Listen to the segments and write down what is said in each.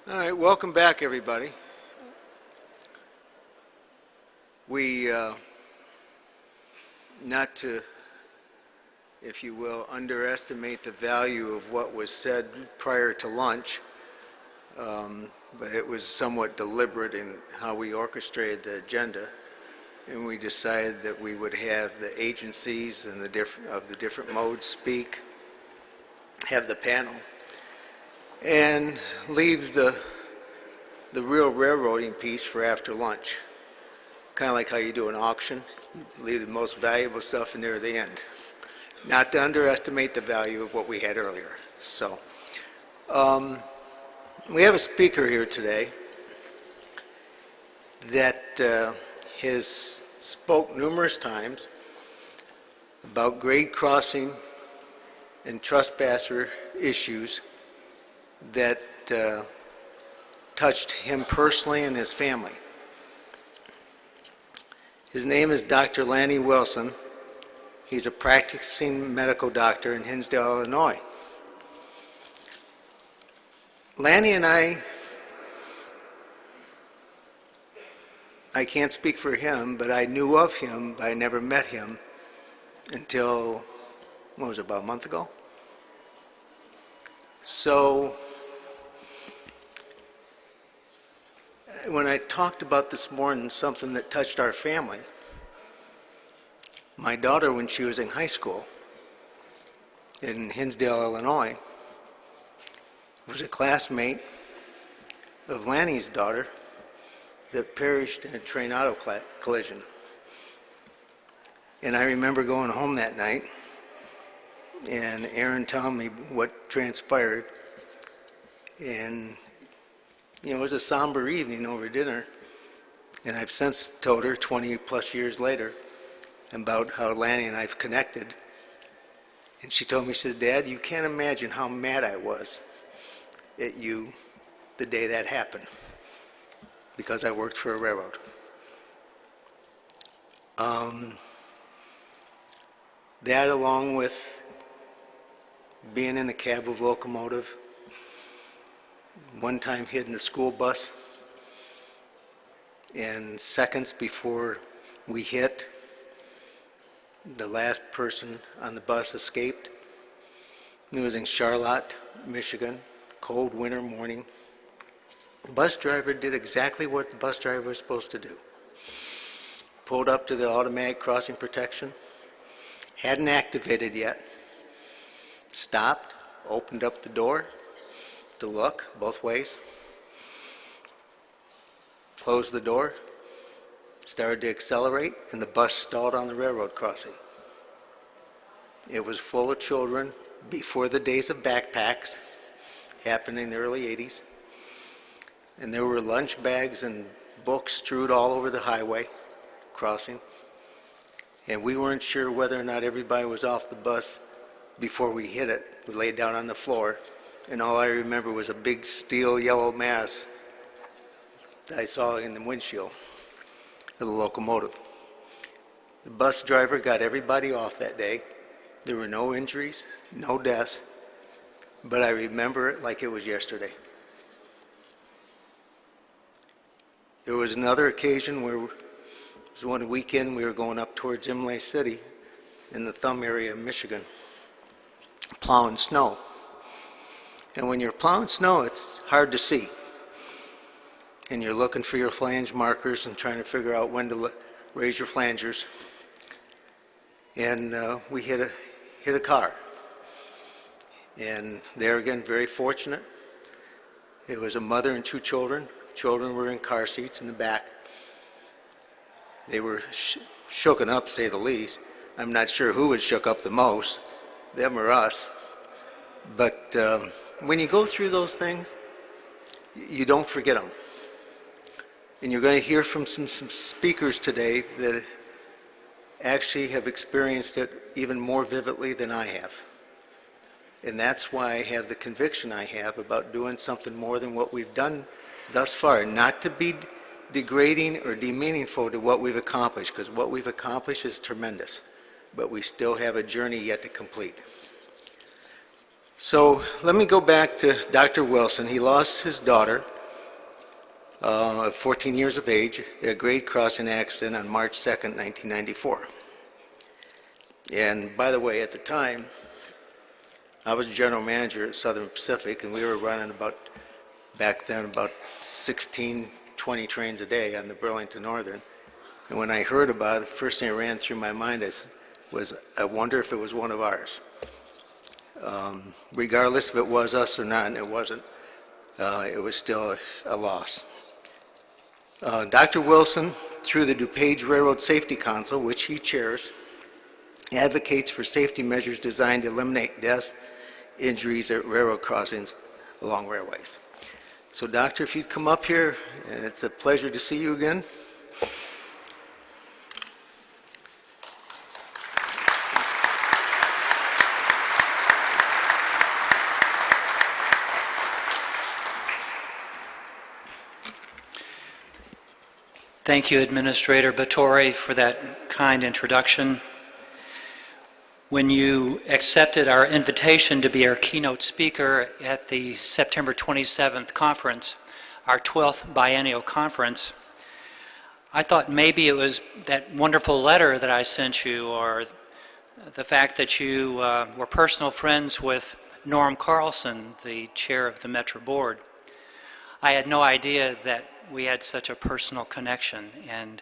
All right, welcome back, everybody. We, not to, if you will, underestimate the value of what was said prior to lunch, but it was somewhat deliberate in how we orchestrated the agenda, and we decided that we would have the agencies and the different modes speak, have the panel, and leave the real railroading piece for after lunch. Kind of like how you do an auction. You leave the most valuable stuff in there at the end. Not to underestimate the value of what we had earlier. So, we have a speaker here today that has spoke numerous times about grade crossing and trespasser issues that touched him personally and his family. His name is Dr. Lanny Wilson. He's a practicing medical doctor in Hinsdale, Illinois. Lanny and I can't speak for him, but I knew of him, but I never met him until, what was it, about a month ago? So, when I talked about this morning something that touched our family, my daughter, when she was in high school in Hinsdale, Illinois, was a classmate of Lanny's daughter that perished in a train auto collision. And I remember going home that night and Aaron telling me what transpired, and it was a somber evening over dinner, and I've since told her 20 plus years later about how Lanny and I've connected. And she told me, she says, "Dad, you can't imagine how mad I was at you the day that happened, because I worked for a railroad." That, along with being in the cab of locomotive, one time hid in the school bus, and seconds before we hit, the last person on the bus escaped. It was in Charlotte, Michigan, cold winter morning. The bus driver did exactly what the bus driver was supposed to do. Pulled up to the automatic crossing protection, hadn't activated yet, stopped, opened up the door to look both ways, closed the door, started to accelerate, and the bus stalled on the railroad crossing. It was full of children before the days of backpacks, happened in the early 80s, and there were lunch bags and books strewed all over the highway crossing, and we weren't sure whether or not everybody was off the bus before we hit it. We laid down on the floor, and all I remember was a big steel yellow mass that I saw in the windshield of the locomotive. The bus driver got everybody off that day. There were no injuries, no deaths, but I remember it like it was yesterday. There was another occasion where it was one weekend we were going up towards Imlay City in the Thumb area of Michigan, plowing snow. And when you're plowing snow, it's hard to see. And you're looking for your flange markers and trying to figure out when to raise your flangers. And we hit a car. And there again, very fortunate. It was a mother and two children. Children were in car seats in the back. They were shooken up, say the least. I'm not sure who was shook up the most, them or us. But when you go through those things, you don't forget them. And you're going to hear from some speakers today that actually have experienced it even more vividly than I have. And that's why I have the conviction I have about doing something more than what we've done thus far. Not to be degrading or demeaningful to what we've accomplished, because what we've accomplished is tremendous. But we still have a journey yet to complete. So let me go back to Dr. Wilson. He lost his daughter 14 years of age, a grade crossing accident on March 2nd, 1994. And by the way, at the time, I was general manager at Southern Pacific, and we were running back then, about 16, 20 trains a day on the Burlington Northern. And when I heard about it, the first thing that ran through my mind was, I wonder if it was one of ours. Regardless if it was us or not, and it wasn't, it was still a loss. Dr. Wilson, through the DuPage Railroad Safety Council, which he chairs, advocates for safety measures designed to eliminate deaths, injuries at railroad crossings along railways. So, Doctor, if you'd come up here, and it's a pleasure to see you again. Thank you, Administrator Batory, for that kind introduction. When you accepted our invitation to be our keynote speaker at the September 27th conference, our 12th biennial conference, I thought maybe it was that wonderful letter that I sent you, or the fact that you were personal friends with Norm Carlson, the chair of the Metro Board. I had no idea that we had such a personal connection, and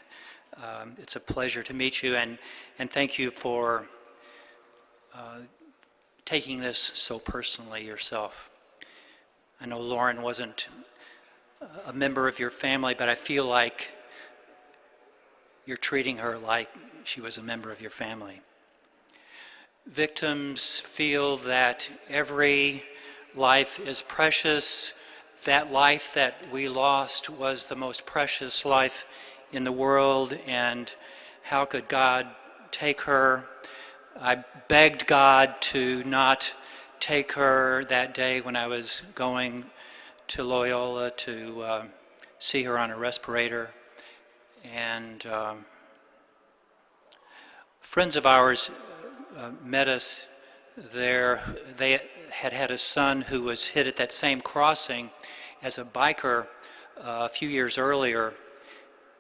it's a pleasure to meet you, and thank you for taking this so personally yourself. I know Lauren wasn't a member of your family, but I feel like you're treating her like she was a member of your family. Victims feel that every life is precious. That life that we lost was the most precious life in the world, and how could God take her? I begged God to not take her that day when I was going to Loyola to see her on a respirator. And friends of ours met us there. They had a son who was hit at that same crossing as a biker a few years earlier,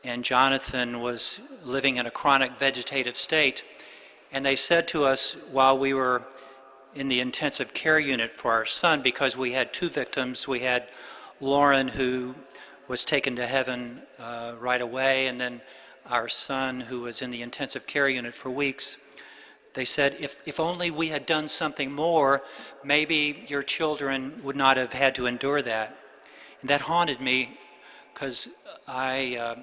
and Jonathan was living in a chronic vegetative state. And they said to us while we were in the intensive care unit for our son, because we had two victims, we had Lauren, who was taken to heaven right away, and then our son, who was in the intensive care unit for weeks. They said, if only we had done something more, maybe your children would not have had to endure that. And that haunted me, because I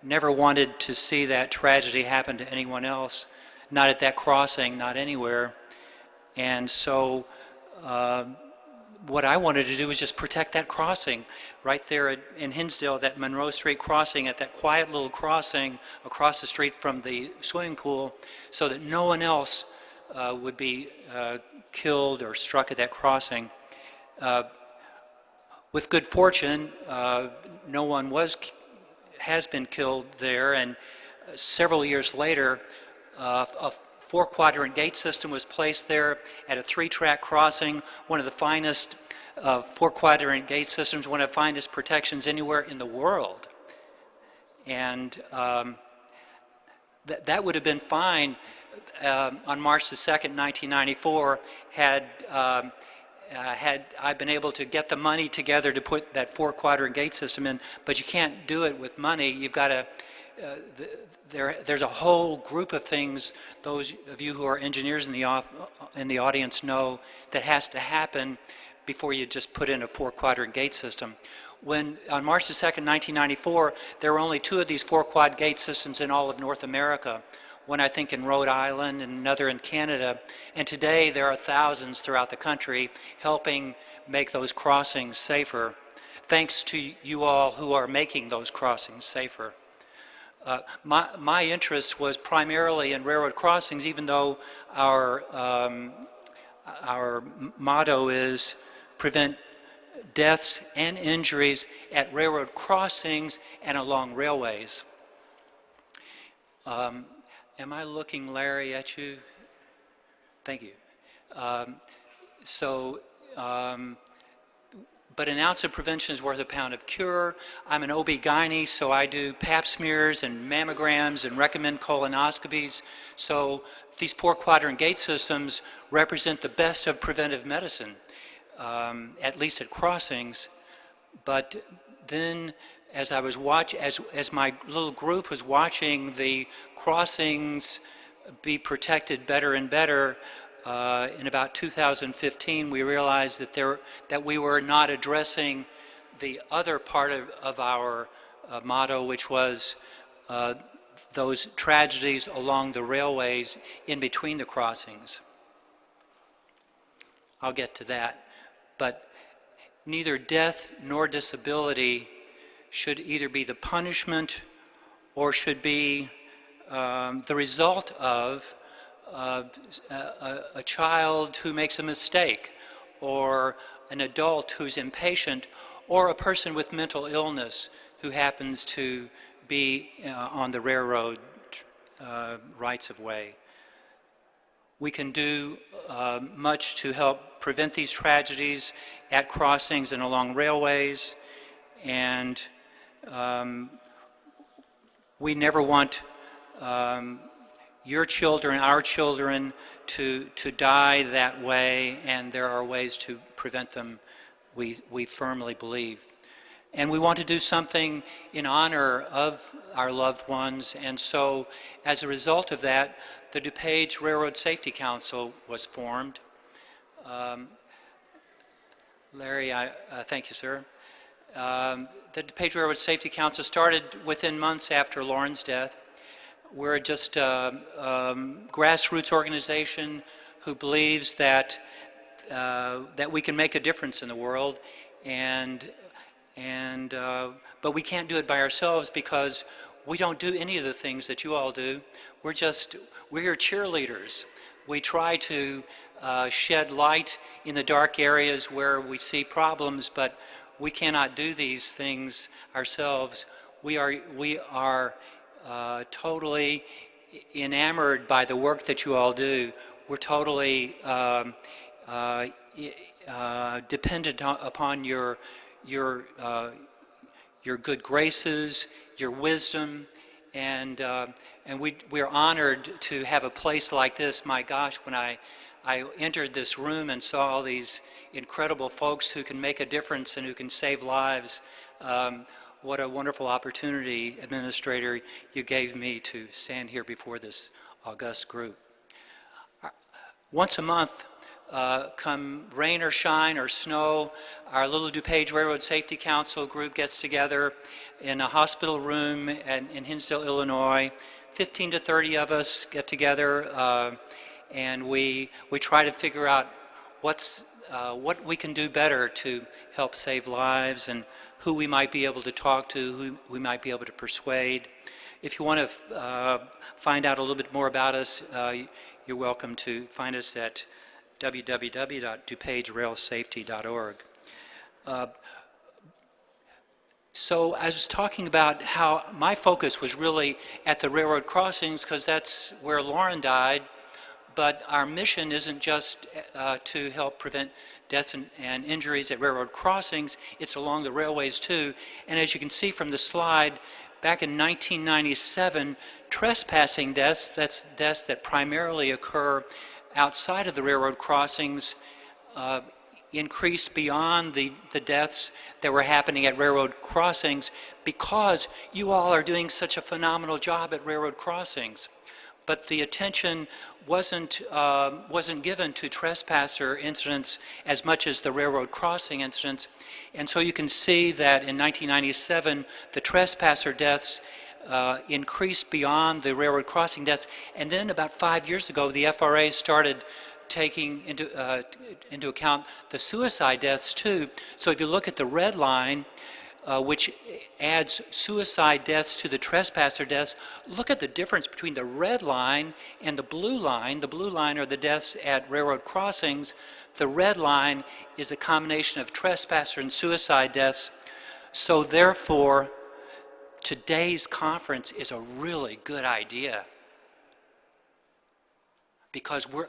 never wanted to see that tragedy happen to anyone else, not at that crossing, not anywhere. And so what I wanted to do was just protect that crossing right there in Hinsdale, that Monroe Street crossing, at that quiet little crossing across the street from the swimming pool, so that no one else would be killed or struck at that crossing. With good fortune, no one has been killed there, and several years later, a four-quadrant gate system was placed there at a three-track crossing, one of the finest four-quadrant gate systems, one of the finest protections anywhere in the world. And that would have been fine on March the 2nd, 1994, had I been able to get the money together to put that four-quadrant gate system in. But you can't do it with money. You've got to, there's a whole group of things, those of you who are engineers in the audience know, that has to happen before you just put in a four-quadrant gate system. When, on March the 2nd, 1994, there were only two of these four-quad gate systems in all of North America. One, I think, in Rhode Island and another in Canada. And today there are thousands throughout the country helping make those crossings safer, thanks to you all who are making those crossings safer. My interest was primarily in railroad crossings, even though our motto is prevent deaths and injuries at railroad crossings and along railways. Am I looking, Larry, at you? Thank you. but an ounce of prevention is worth a pound of cure. I'm an OB-GYN, so I do pap smears and mammograms and recommend colonoscopies. So these four-quadrant gate systems represent the best of preventive medicine, at least at crossings. But then as I was as my little group was watching the crossings be protected better and better, in about 2015, we realized that we were not addressing the other part of our motto, which was those tragedies along the railways in between the crossings. I'll get to that. But neither death nor disability should either be the punishment or should be the result of a child who makes a mistake, or an adult who's impatient, or a person with mental illness who happens to be on the railroad rights of way. We can do much to help prevent these tragedies at crossings and along railways, and we never want your children, our children, to die that way, and there are ways to prevent them, we firmly believe. And we want to do something in honor of our loved ones, and so as a result of that, the DuPage Railroad Safety Council was formed. Larry, thank you, sir. The DuPage Railroad Safety Council started within months after Lauren's death. We're just a grassroots organization who believes that we can make a difference in the world, but we can't do it by ourselves because we don't do any of the things that you all do. We're cheerleaders. We try to shed light in the dark areas where we see problems, but we cannot do these things ourselves. We are totally enamored by the work that you all do. We're totally dependent upon your good graces, your wisdom, and we're honored to have a place like this. My gosh, when I entered this room and saw all these incredible folks who can make a difference and who can save lives, what a wonderful opportunity, Administrator, you gave me to stand here before this august group. Once a month, come rain or shine or snow, our little DuPage Railroad Safety Council group gets together in a hospital room in Hinsdale, Illinois. 15 to 30 of us get together, and we try to figure out what we can do better to help save lives, and who we might be able to talk to, who we might be able to persuade. If you want to find out a little bit more about us, you're welcome to find us at www.dupageRailSafety.org. So I was talking about how my focus was really at the railroad crossings because that's where Lauren died, but our mission isn't just to help prevent deaths and injuries at railroad crossings, it's along the railways too. And as you can see from the slide, back in 1997, trespassing deaths, that's deaths that primarily occur outside of the railroad crossings, increased beyond the deaths that were happening at railroad crossings because you all are doing such a phenomenal job at railroad crossings. But the attention wasn't given to trespasser incidents as much as the railroad crossing incidents. And so you can see that in 1997, the trespasser deaths increased beyond the railroad crossing deaths. And then about 5 years ago, the FRA started taking into account the suicide deaths too. So if you look at the red line, which adds suicide deaths to the trespasser deaths, look at the difference between the red line and the blue line. The blue line are the deaths at railroad crossings. The red line is a combination of trespasser and suicide deaths. So therefore, today's conference is a really good idea, because we're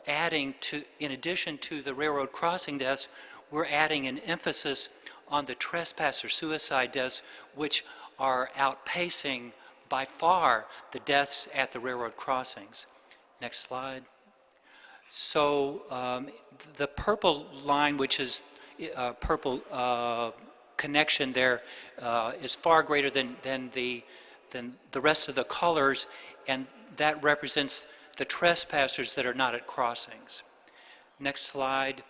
adding to, in addition to the railroad crossing deaths, we're adding an emphasis on the trespasser suicide deaths, which are outpacing by far the deaths at the railroad crossings. Next slide. So the purple line, which is purple connection there, is far greater than the rest of the colors, and that represents the trespassers that are not at crossings. Next slide.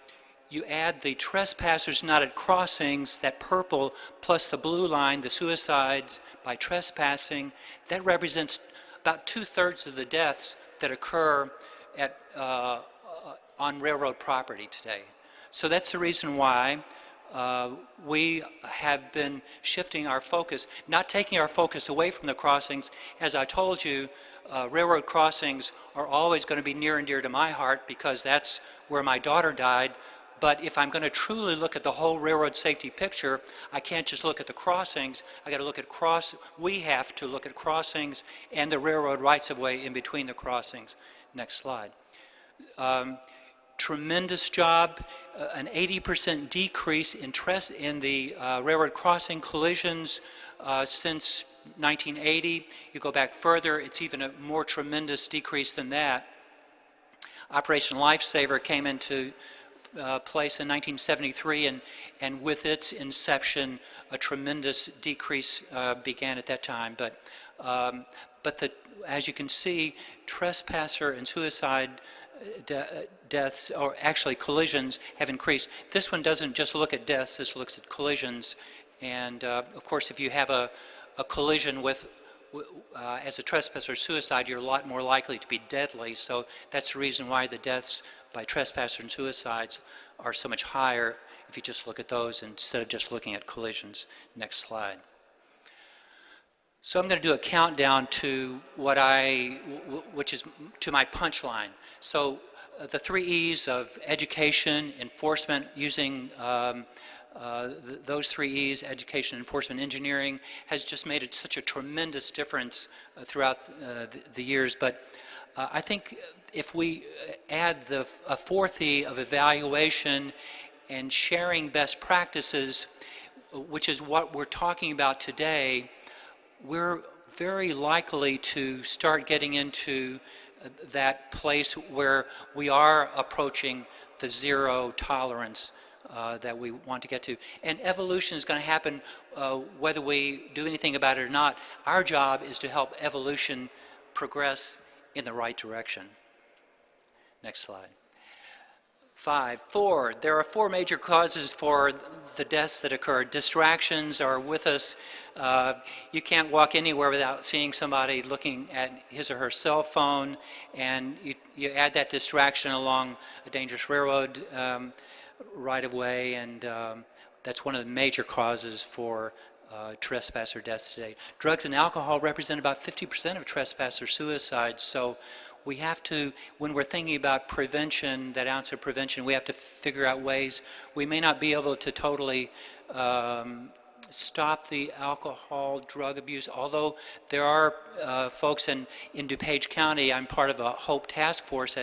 You add the trespassers not at crossings, that purple, plus the blue line, the suicides by trespassing, that represents about 2/3 of the deaths that occur at, on railroad property today. So that's the reason why we have been shifting our focus, not taking our focus away from the crossings. As I told you, railroad crossings are always going to be near and dear to my heart because that's where my daughter died. But if I'm going to truly look at the whole railroad safety picture, I can't just look at the crossings. I got to look at we have to look at crossings and the railroad rights-of-way in between the crossings. Next slide. Tremendous job, an 80% decrease in the railroad crossing collisions since 1980. You go back further, it's even a more tremendous decrease than that. Operation Lifesaver came into place in 1973, and with its inception, a tremendous decrease began at that time. But as you can see, trespasser and suicide deaths, or actually collisions, have increased. This one doesn't just look at deaths, this looks at collisions. And of course, if you have a collision with as a trespasser or suicide, you're a lot more likely to be deadly. So that's the reason why the deaths by trespasser and suicides are so much higher if you just look at those instead of just looking at collisions. Next slide. So I'm going to do a countdown to which is to my punchline. So the 3 E's of education, enforcement, using those 3 E's, education, enforcement, engineering, has just made it such a tremendous difference throughout the years. But I think if we add a 4th E of evaluation and sharing best practices, which is what we're talking about today, we're very likely to start getting into that place where we are approaching the zero tolerance that we want to get to. And evolution is going to happen whether we do anything about it or not. Our job is to help evolution progress in the right direction. Next slide. 4, there are 4 major causes for the deaths that occur. Distractions are with us. You can't walk anywhere without seeing somebody looking at his or her cell phone, and you add that distraction along a dangerous railroad right-of-way, and that's one of the major causes for trespasser deaths today. Drugs and alcohol represent about 50% of trespasser suicides, so we have to, when we're thinking about prevention, that ounce of prevention, we have to figure out ways. We may not be able to totally stop the alcohol drug abuse, although there are folks in DuPage County. I'm part of a HOPE task force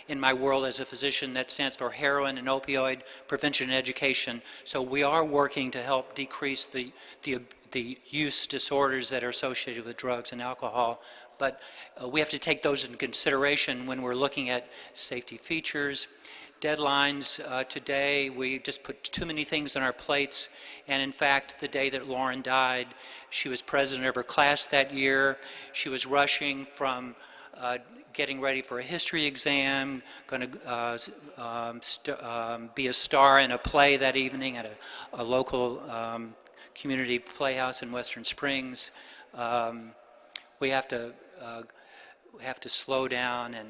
in my world as a physician that stands for heroin and opioid prevention and education. So we are working to help decrease the use disorders that are associated with drugs and alcohol. But we have to take those into consideration when we're looking at safety features. Deadlines today, we just put too many things on our plates, and in fact, the day that Lauren died, she was president of her class that year. She was rushing from getting ready for a history exam, going to be a star in a play that evening at a local community playhouse in Western Springs. We have to slow down and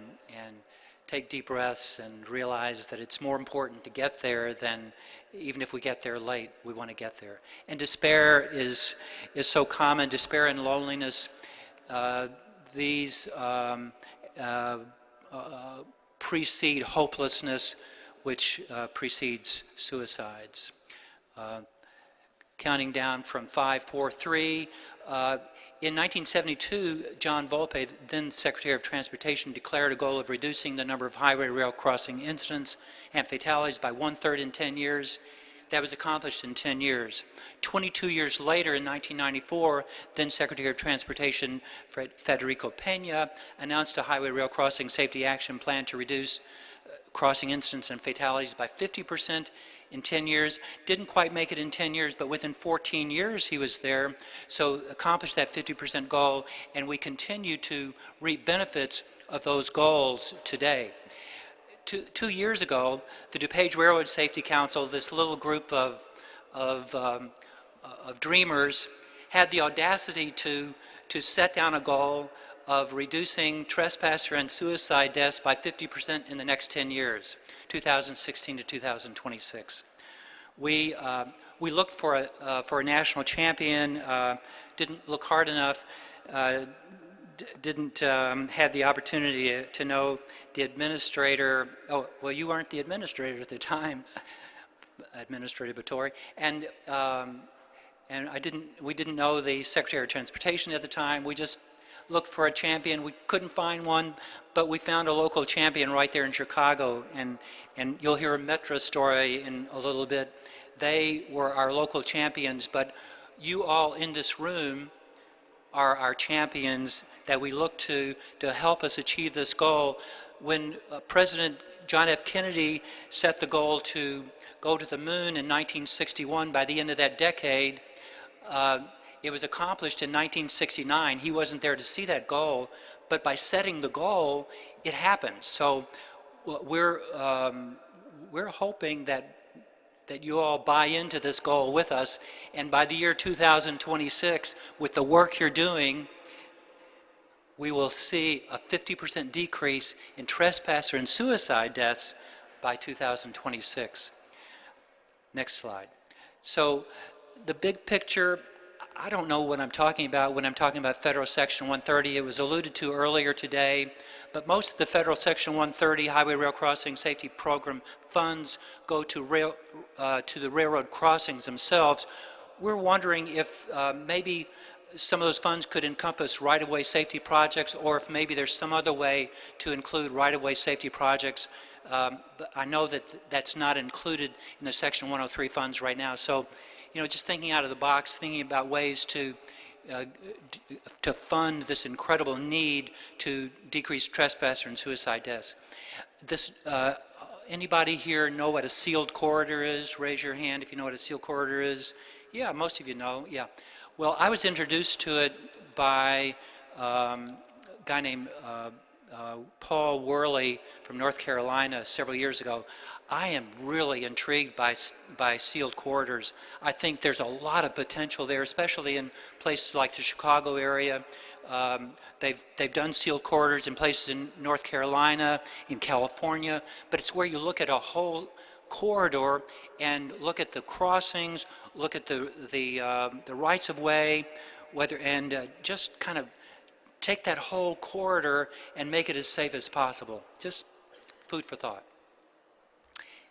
take deep breaths and realize that it's more important to get there than, even if we get there late, we want to get there. And despair is so common. Despair and loneliness, these precede hopelessness, which precedes suicides. Counting down from 5, 4, 3. In 1972, John Volpe, then Secretary of Transportation, declared a goal of reducing the number of highway rail crossing incidents and fatalities by 1/3 in 10 years. That was accomplished in 10 years. 22 years later, in 1994, then Secretary of Transportation Federico Pena announced a highway rail crossing safety action plan to reduce crossing incidents and fatalities by 50% in 10 years. Didn't quite make it in 10 years, but within 14 years he was there, so accomplished that 50% goal, and we continue to reap benefits of those goals today. Two years ago, the DuPage Railroad Safety Council, this little group of dreamers, had the audacity to set down a goal of reducing trespasser and suicide deaths by 50% in the next 10 years, 2016 to 2026. We looked for a national champion, didn't look hard enough, didn't have the opportunity to know the administrator. Oh, well, you weren't the administrator at the time, Administrator Batory, and we didn't know the Secretary of Transportation at the time. We just looked for a champion. We couldn't find one, but we found a local champion right there in Chicago, and you'll hear a Metro story in a little bit. They were our local champions, but you all in this room are our champions that we look to help us achieve this goal. When President John F. Kennedy set the goal to go to the moon in 1961, by the end of that decade, it was accomplished in 1969. He wasn't there to see that goal, but by setting the goal, it happened. So we're hoping that you all buy into this goal with us, and by the year 2026, with the work you're doing, we will see a 50% decrease in trespasser and suicide deaths by 2026. Next slide. So the big picture, I don't know what I'm talking about when I'm talking about Federal Section 130. It was alluded to earlier today, but most of the Federal Section 130 Highway Rail Crossing Safety Program funds go to the railroad crossings themselves. We're wondering if maybe some of those funds could encompass right-of-way safety projects, or if maybe there's some other way to include right-of-way safety projects. But I know that that's not included in the Section 103 funds right now. So, you know, just thinking out of the box, thinking about ways to fund this incredible need to decrease trespasser and suicide deaths. Anybody here know what a sealed corridor is? Raise your hand if you know what a sealed corridor is. Yeah, most of you know, yeah. Well, I was introduced to it by a guy named Paul Worley from North Carolina several years ago. I am really intrigued by sealed corridors. I think there's a lot of potential there, especially in places like the Chicago area. They've done sealed corridors in places in North Carolina, in California, but it's where you look at a whole corridor and look at the crossings, look at the rights of way, just kind of take that whole corridor and make it as safe as possible. Just food for thought.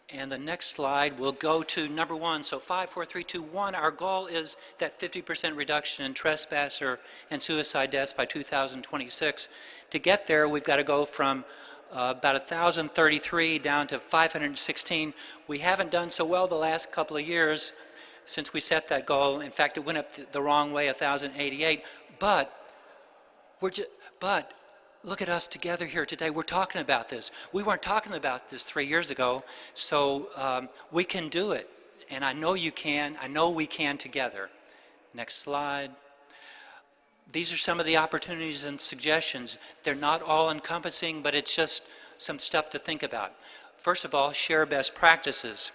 And the next slide will go to number one. So 5, 4, 3, 2, 1. Our goal is that 50% reduction in trespasser and suicide deaths by 2026. To get there, we've got to go from about 1,033 down to 516. We haven't done so well the last couple of years since we set that goal. In fact, it went up the wrong way, 1,088. But look at us together here today. We're talking about this. We weren't talking about this 3 years ago, so we can do it. And I know you can. I know we can together. Next slide. These are some of the opportunities and suggestions. They're not all encompassing, but it's just some stuff to think about. First of all, share best practices.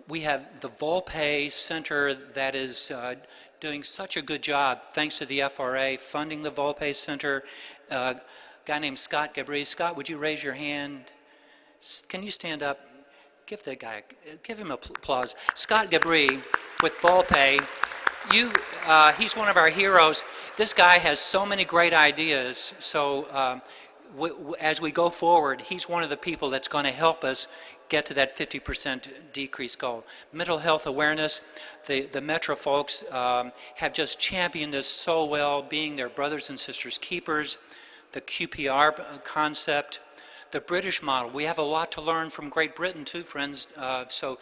We have the Volpe Center that is doing such a good job, thanks to the FRA, funding the Volpe Center. A guy named Scott Gabri. Scott, would you raise your hand? Can you stand up? Give him applause. Scott Gabri with Volpe. He's one of our heroes. This guy has so many great ideas. So as we go forward, he's one of the people that's going to help us get to that 50% decrease goal. Mental health awareness, the Metro folks have just championed this so well, being their brothers and sisters keepers. The QPR concept, the British model. We have a lot to learn from Great Britain too, friends, so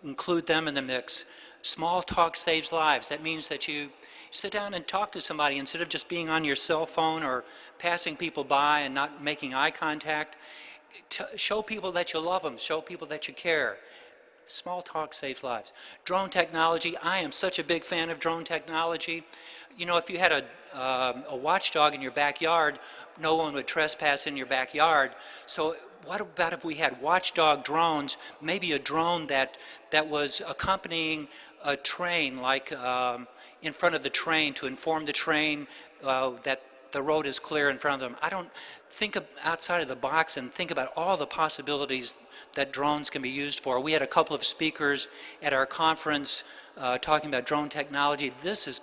include them in the mix. Small talk saves lives. That means that you sit down and talk to somebody instead of just being on your cell phone or passing people by and not making eye contact. Show people that you love them. Show people that you care. Small talk saves lives. Drone technology. I am such a big fan of drone technology. You know, if you had a watchdog in your backyard, no one would trespass in your backyard. So what about if we had watchdog drones, maybe a drone that was accompanying a train, like in front of the train to inform the train that the road is clear in front of them. I don't think outside of the box and think about all the possibilities that drones can be used for. We had a couple of speakers at our conference talking about drone technology. This is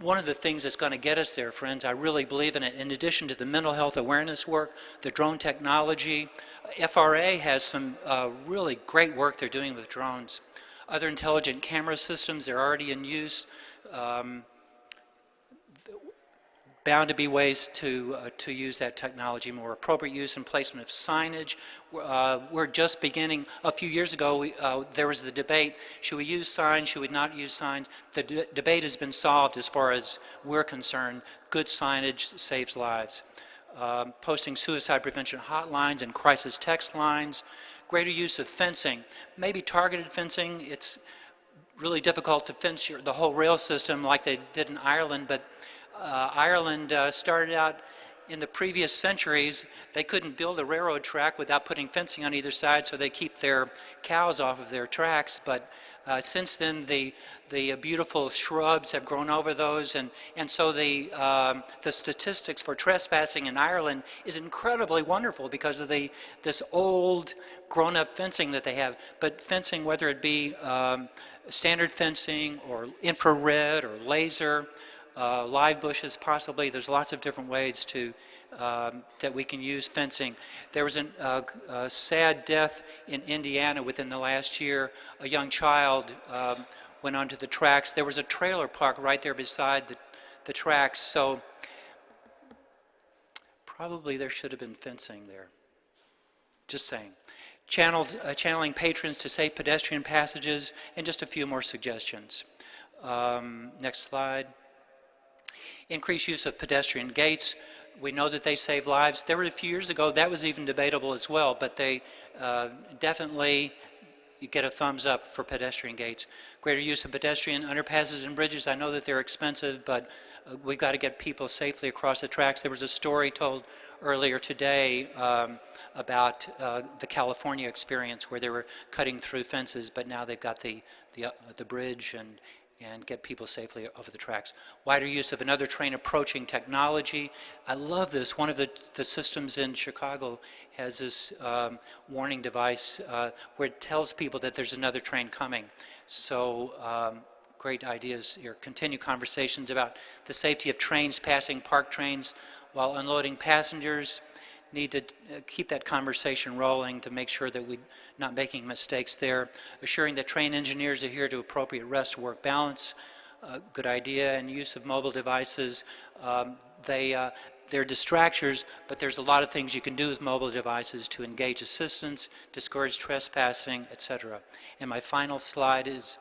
one of the things that's going to get us there, friends. I really believe in it. In addition to the mental health awareness work, the drone technology, FRA has some really great work they're doing with drones. Other intelligent camera systems, they're already in use. Bound to be ways to use that technology more. Appropriate use and placement of signage. We're just beginning. A few years ago, there was the debate, should we use signs, should we not use signs? The debate has been solved as far as we're concerned. Good signage saves lives. Posting suicide prevention hotlines and crisis text lines. Greater use of fencing, maybe targeted fencing. It's really difficult to fence the whole rail system like they did in Ireland, but Ireland started out in the previous centuries. They couldn't build a railroad track without putting fencing on either side, so they keep their cows off of their tracks. But since then, the beautiful shrubs have grown over those, and so the statistics for trespassing in Ireland is incredibly wonderful because of this old grown-up fencing that they have. But fencing, whether it be standard fencing or infrared or laser, live bushes possibly. There's lots of different ways to that we can use fencing. There was a sad death in Indiana within the last year. A young child went onto the tracks. There was a trailer park right there beside the tracks, so probably there should have been fencing there. Just saying. Channeling patrons to safe pedestrian passages, and just a few more suggestions. Next slide. Increased use of pedestrian gates. We know that they save lives. There were a few years ago, that was even debatable as well, but they definitely get a thumbs up for pedestrian gates. Greater use of pedestrian underpasses and bridges. I know that they're expensive, but we've got to get people safely across the tracks. There was a story told earlier today about the California experience where they were cutting through fences, but now they've got the bridge and get people safely over the tracks. Wider use of another train approaching technology. I love this. One of the systems in Chicago has this warning device where it tells people that there's another train coming. So great ideas here. Continue conversations about the safety of trains passing parked trains while unloading passengers. Need to keep that conversation rolling to make sure that we're not making mistakes there. Assuring that train engineers adhere to appropriate rest-work balance, good idea. And use of mobile devices, they're distractors, but there's a lot of things you can do with mobile devices to engage assistance, discourage trespassing, etc. And my final slide is,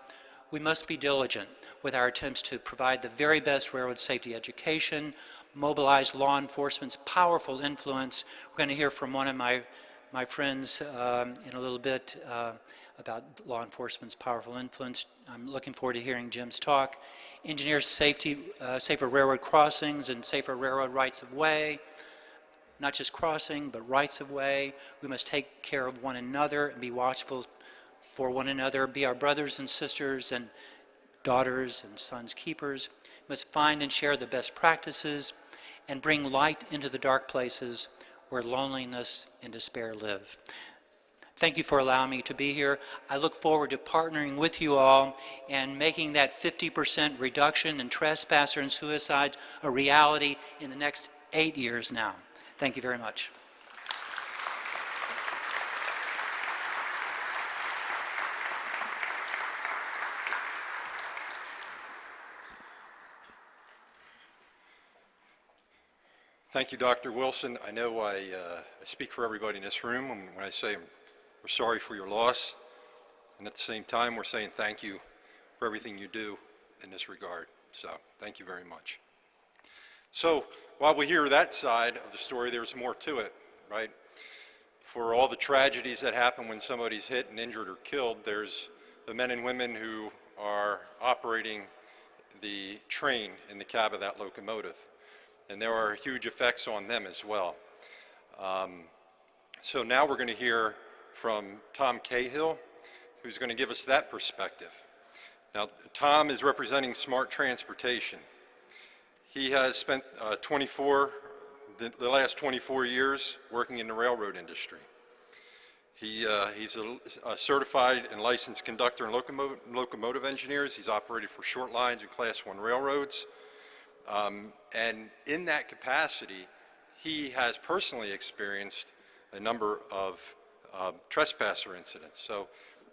we must be diligent with our attempts to provide the very best railroad safety education, mobilize law enforcement's powerful influence. We're going to hear from one of my friends in a little bit about law enforcement's powerful influence. I'm looking forward to hearing Jim's talk. Engineer safety, safer railroad crossings and safer railroad rights of way. Not just crossing, but rights of way. We must take care of one another and be watchful for one another, be our brothers and sisters and daughters and sons keepers. We must find and share the best practices and bring light into the dark places where loneliness and despair live. Thank you for allowing me to be here. I look forward to partnering with you all and making that 50% reduction in trespasser and suicide a reality in the next 8 years now. Thank you very much. Thank you, Dr. Wilson. I know I speak for everybody in this room when I say we're sorry for your loss, and at the same time, we're saying thank you for everything you do in this regard. So, thank you very much. So, while we hear that side of the story, there's more to it, right? For all the tragedies that happen when somebody's hit and injured or killed, there's the men and women who are operating the train in the cab of that locomotive. And there are huge effects on them as well. So now we're going to hear from Tom Cahill, who's going to give us that perspective. Now, Tom is representing Smart Transportation. He has spent the last 24 years working in the railroad industry. He's a certified and licensed conductor and locomotive engineers. He's operated for short lines and Class I railroads. And in that capacity, he has personally experienced a number of trespasser incidents. So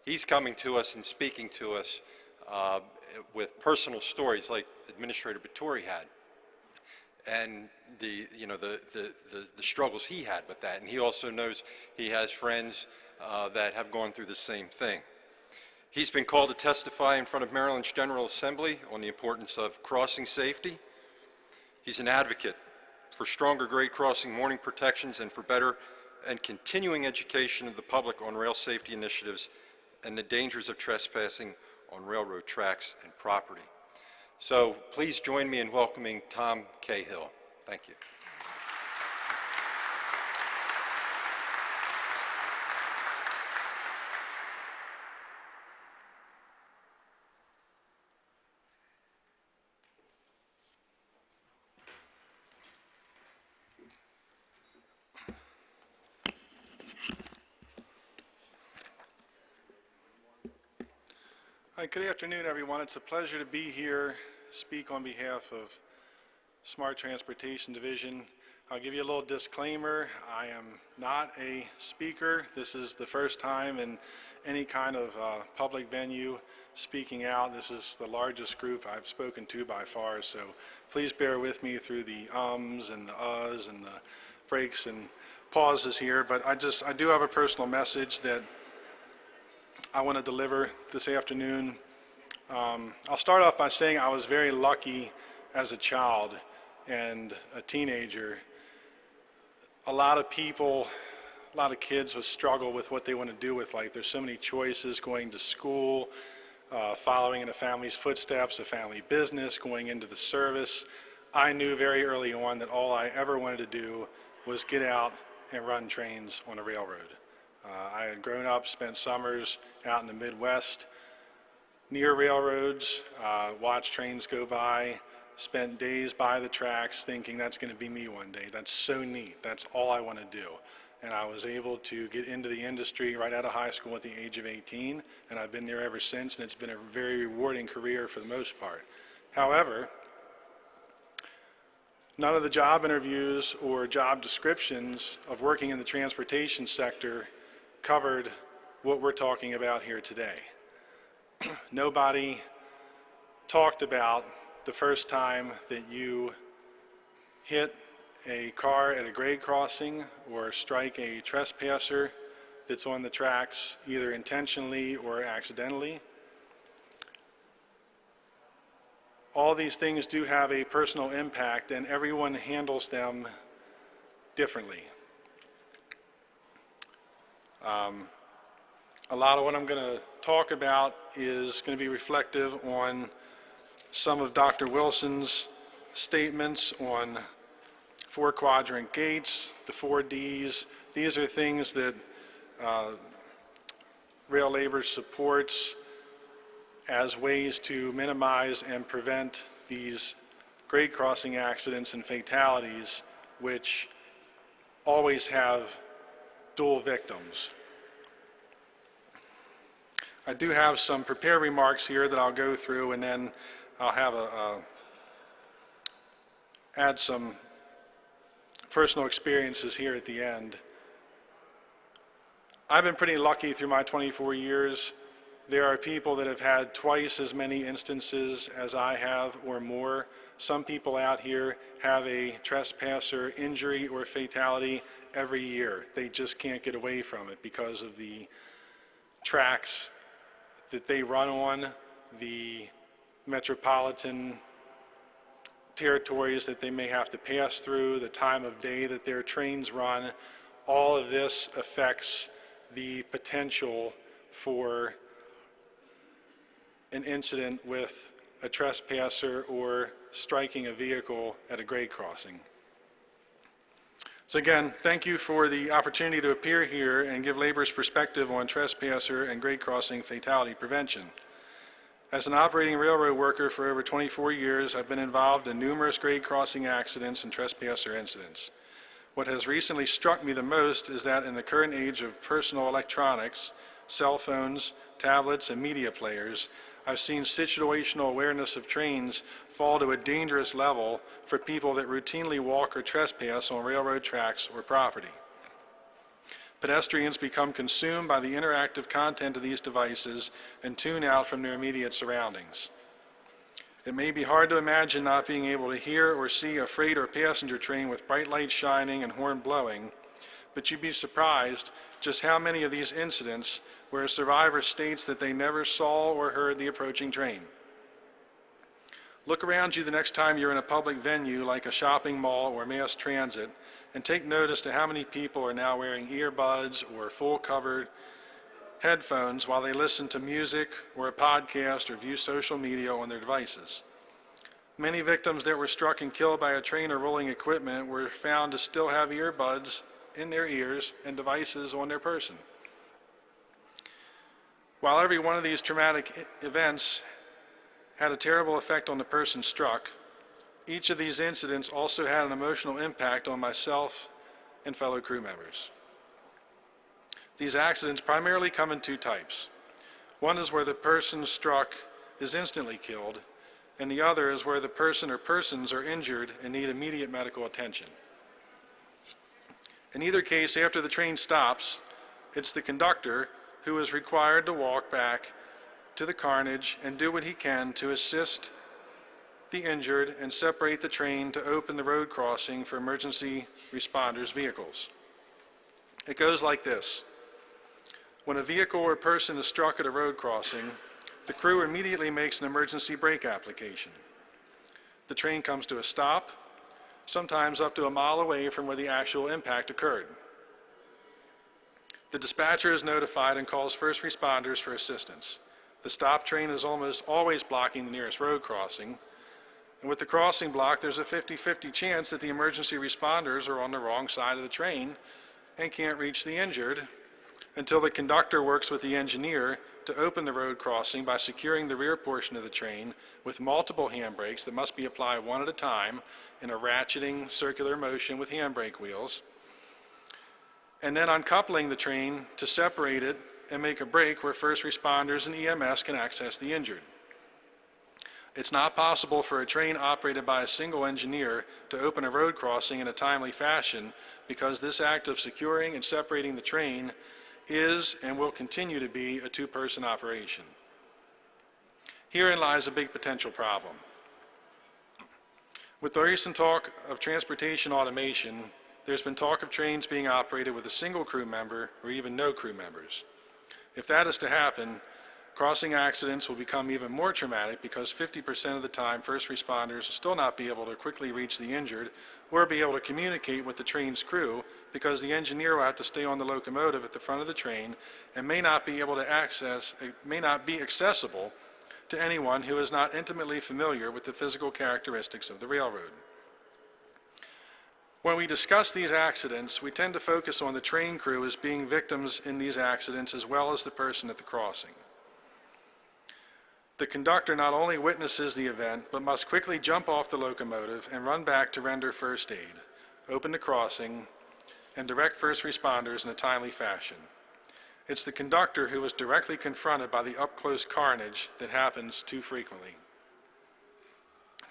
he's coming to us and speaking to us with personal stories like Administrator Battori had, and the struggles he had with that. And he also knows he has friends that have gone through the same thing. He's been called to testify in front of Maryland's General Assembly on the importance of crossing safety. He's an advocate for stronger grade crossing warning protections and for better and continuing education of the public on rail safety initiatives and the dangers of trespassing on railroad tracks and property. So please join me in welcoming Tom Cahill. Thank you. Hi, good afternoon, everyone. It's a pleasure to be here, speak on behalf of Smart Transportation Division. I'll give you a little disclaimer. I am not a speaker. This is the first time in any kind of public venue speaking out. This is the largest group I've spoken to by far, so please bear with me through the ums and the uhs and the breaks and pauses here. But I do have a personal message that I want to deliver this afternoon. I'll start off by saying I was very lucky as a child and a teenager. A lot of people, a lot of kids will struggle with what they want to do with life. There's so many choices: going to school, following in a family's footsteps, a family business, going into the service. I knew very early on that all I ever wanted to do was get out and run trains on a railroad. I had grown up, spent summers out in the Midwest near railroads, watched trains go by, spent days by the tracks thinking that's going to be me one day. That's so neat. That's all I want to do. And I was able to get into the industry right out of high school at the age of 18, and I've been there ever since, and it's been a very rewarding career for the most part. However, none of the job interviews or job descriptions of working in the transportation sector covered what we're talking about here today. Nobody talked about the first time that you hit a car at a grade crossing or strike a trespasser that's on the tracks, either intentionally or accidentally. All these things do have a personal impact, and everyone handles them differently. A lot of what I'm going to talk about is going to be reflective on some of Dr. Wilson's statements on four-quadrant gates, the 4 Ds. These are things that Rail Labor supports as ways to minimize and prevent these grade crossing accidents and fatalities, which always have dual victims. I do have some prepared remarks here that I'll go through, and then I'll have add some personal experiences here at the end. I've been pretty lucky through my 24 years There are people that have had twice as many instances as I have or more. Some people out here have a trespasser injury or fatality every year. They just can't get away from it because of the tracks that they run on, the metropolitan territories that they may have to pass through, the time of day that their trains run. All of this affects the potential for an incident with a trespasser or striking a vehicle at a grade crossing. So again, thank you for the opportunity to appear here and give labor's perspective on trespasser and grade crossing fatality prevention. As an operating railroad worker for over 24 years, I've been involved in numerous grade crossing accidents and trespasser incidents. What has recently struck me the most is that in the current age of personal electronics, cell phones, tablets, and media players, I've seen situational awareness of trains fall to a dangerous level for people that routinely walk or trespass on railroad tracks or property. Pedestrians become consumed by the interactive content of these devices and tune out from their immediate surroundings. It may be hard to imagine not being able to hear or see a freight or passenger train with bright lights shining and horn blowing, but you'd be surprised just how many of these incidents where a survivor states that they never saw or heard the approaching train. Look around you the next time you're in a public venue like a shopping mall or mass transit and take notice to how many people are now wearing earbuds or full covered headphones while they listen to music or a podcast or view social media on their devices. Many victims that were struck and killed by a train or rolling equipment were found to still have earbuds in their ears and devices on their person. While every one of these traumatic events had a terrible effect on the person struck, each of these incidents also had an emotional impact on myself and fellow crew members. These accidents primarily come in two types. One is where the person struck is instantly killed, and the other is where the person or persons are injured and need immediate medical attention. In either case, after the train stops, it's the conductor who is required to walk back to the carnage and do what he can to assist the injured and separate the train to open the road crossing for emergency responders' vehicles. It goes like this. When a vehicle or person is struck at a road crossing, the crew immediately makes an emergency brake application. The train comes to a stop, sometimes up to a mile away from where the actual impact occurred. The dispatcher is notified and calls first responders for assistance. The stop train is almost always blocking the nearest road crossing, and with the crossing block, there's a 50-50 chance that the emergency responders are on the wrong side of the train and can't reach the injured until the conductor works with the engineer to open the road crossing by securing the rear portion of the train with multiple handbrakes that must be applied one at a time in a ratcheting circular motion with handbrake wheels, and then uncoupling the train to separate it and make a break where first responders and EMS can access the injured. It's not possible for a train operated by a single engineer to open a road crossing in a timely fashion because this act of securing and separating the train is and will continue to be a two-person operation. Herein lies a big potential problem. With the recent talk of transportation automation, there's been talk of trains being operated with a single crew member or even no crew members. If that is to happen, crossing accidents will become even more traumatic because 50% of the time first responders will still not be able to quickly reach the injured or be able to communicate with the train's crew because the engineer will have to stay on the locomotive at the front of the train and may not be accessible to anyone who is not intimately familiar with the physical characteristics of the railroad. When we discuss these accidents, we tend to focus on the train crew as being victims in these accidents as well as the person at the crossing. The conductor not only witnesses the event, but must quickly jump off the locomotive and run back to render first aid, open the crossing, and direct first responders in a timely fashion. It's the conductor who is directly confronted by the up-close carnage that happens too frequently.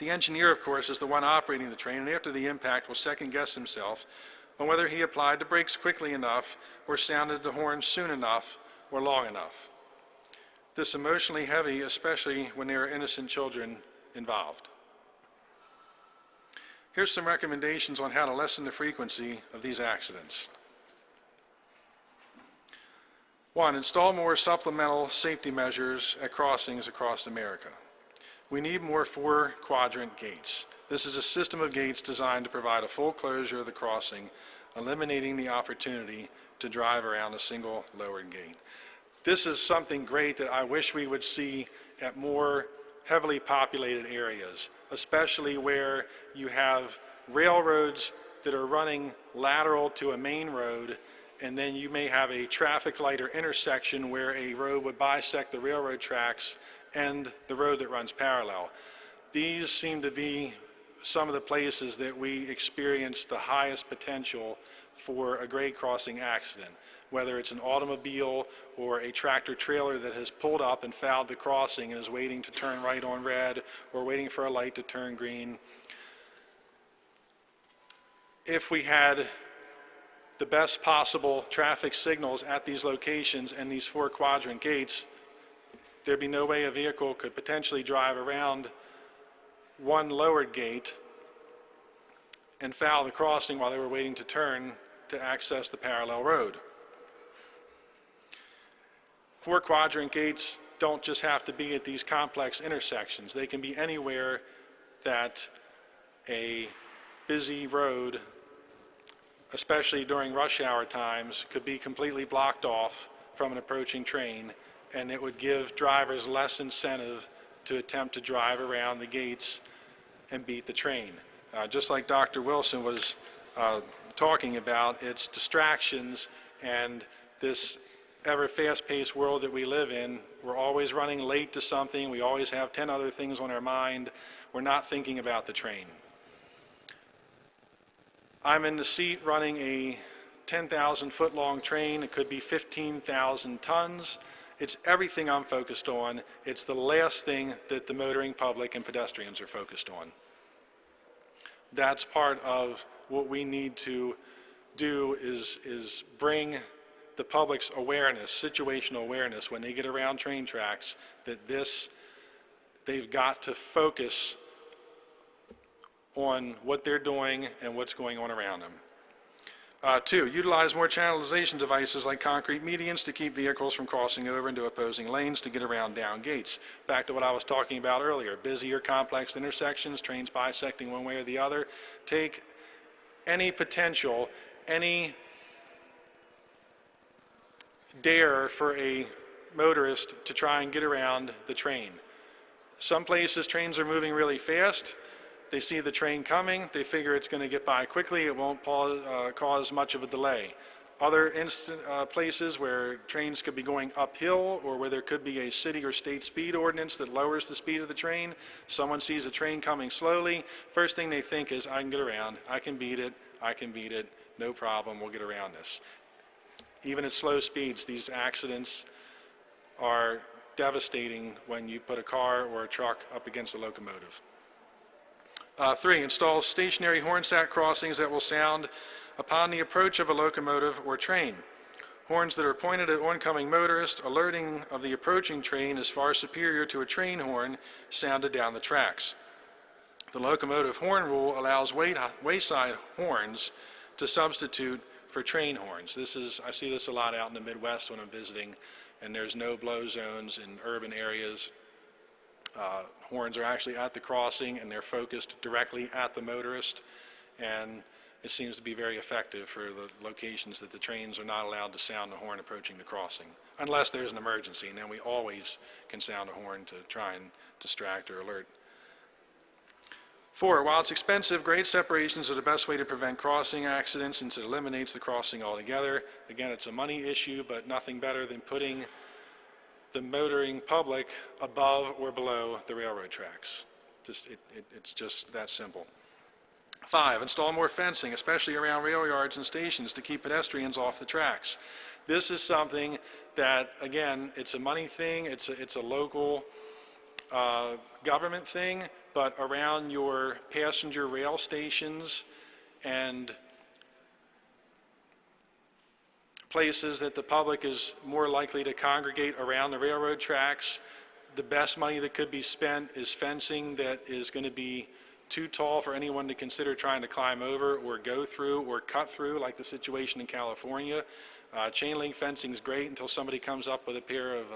The engineer, of course, is the one operating the train, and after the impact will second-guess himself on whether he applied the brakes quickly enough or sounded the horn soon enough or long enough. This emotionally heavy, especially when there are innocent children involved. Here's some recommendations on how to lessen the frequency of these accidents. 1, install more supplemental safety measures at crossings across America. We need more 4-quadrant gates. This is a system of gates designed to provide a full closure of the crossing, eliminating the opportunity to drive around a single lowered gate. This is something great that I wish we would see at more heavily populated areas, especially where you have railroads that are running lateral to a main road, and then you may have a traffic light or intersection where a road would bisect the railroad tracks and the road that runs parallel. These seem to be some of the places that we experience the highest potential for a grade crossing accident, whether it's an automobile or a tractor trailer that has pulled up and fouled the crossing and is waiting to turn right on red or waiting for a light to turn green. If we had the best possible traffic signals at these locations and these 4-quadrant gates, there'd be no way a vehicle could potentially drive around one lowered gate and foul the crossing while they were waiting to turn to access the parallel road. 4-quadrant gates don't just have to be at these complex intersections. They can be anywhere that a busy road, especially during rush hour times, could be completely blocked off from an approaching train, and it would give drivers less incentive to attempt to drive around the gates and beat the train. Just like Dr. Wilson was talking about, it's distractions and this ever fast-paced world that we live in. We're always running late to something. We always have 10 other things on our mind. We're not thinking about the train. I'm in the seat running a 10,000 foot long train. It could be 15,000 tons. It's everything I'm focused on. It's the last thing that the motoring public and pedestrians are focused on. That's part of what we need to do is bring the public's awareness, situational awareness, when they get around train tracks, that they've got to focus on what they're doing and what's going on around them. 2, utilize more channelization devices like concrete medians to keep vehicles from crossing over into opposing lanes to get around down gates. Back to what I was talking about earlier, busier, complex intersections, trains bisecting one way or the other. Take any potential, any dare for a motorist to try and get around the train. Some places trains are moving really fast. They see the train coming, they figure it's going to get by quickly, it won't cause much of a delay. Other places where trains could be going uphill or where there could be a city or state speed ordinance that lowers the speed of the train, someone sees a train coming slowly, first thing they think is, I can get around, I can beat it, no problem, we'll get around this. Even at slow speeds, these accidents are devastating when you put a car or a truck up against a locomotive. 3, install stationary horn-set crossings that will sound upon the approach of a locomotive or train. Horns that are pointed at oncoming motorists, alerting of the approaching train, is far superior to a train horn sounded down the tracks. The locomotive horn rule allows wayside horns to substitute for train horns. I see this a lot out in the Midwest when I'm visiting, and there's no blow zones in urban areas. Horns are actually at the crossing and they're focused directly at the motorist, and it seems to be very effective for the locations that the trains are not allowed to sound the horn approaching the crossing, unless there's an emergency, and then we always can sound a horn to try and distract or alert. 4, while it's expensive, grade separations are the best way to prevent crossing accidents since it eliminates the crossing altogether. Again, it's a money issue, but nothing better than putting the motoring public above or below the railroad tracks. It's just that simple. 5, install more fencing, especially around rail yards and stations, to keep pedestrians off the tracks. This is something that, again, it's a money thing, it's a local government thing, but around your passenger rail stations and places that the public is more likely to congregate around the railroad tracks. The best money that could be spent is fencing that is going to be too tall for anyone to consider trying to climb over or go through or cut through, like the situation in California. Chain link fencing is great until somebody comes up with a pair of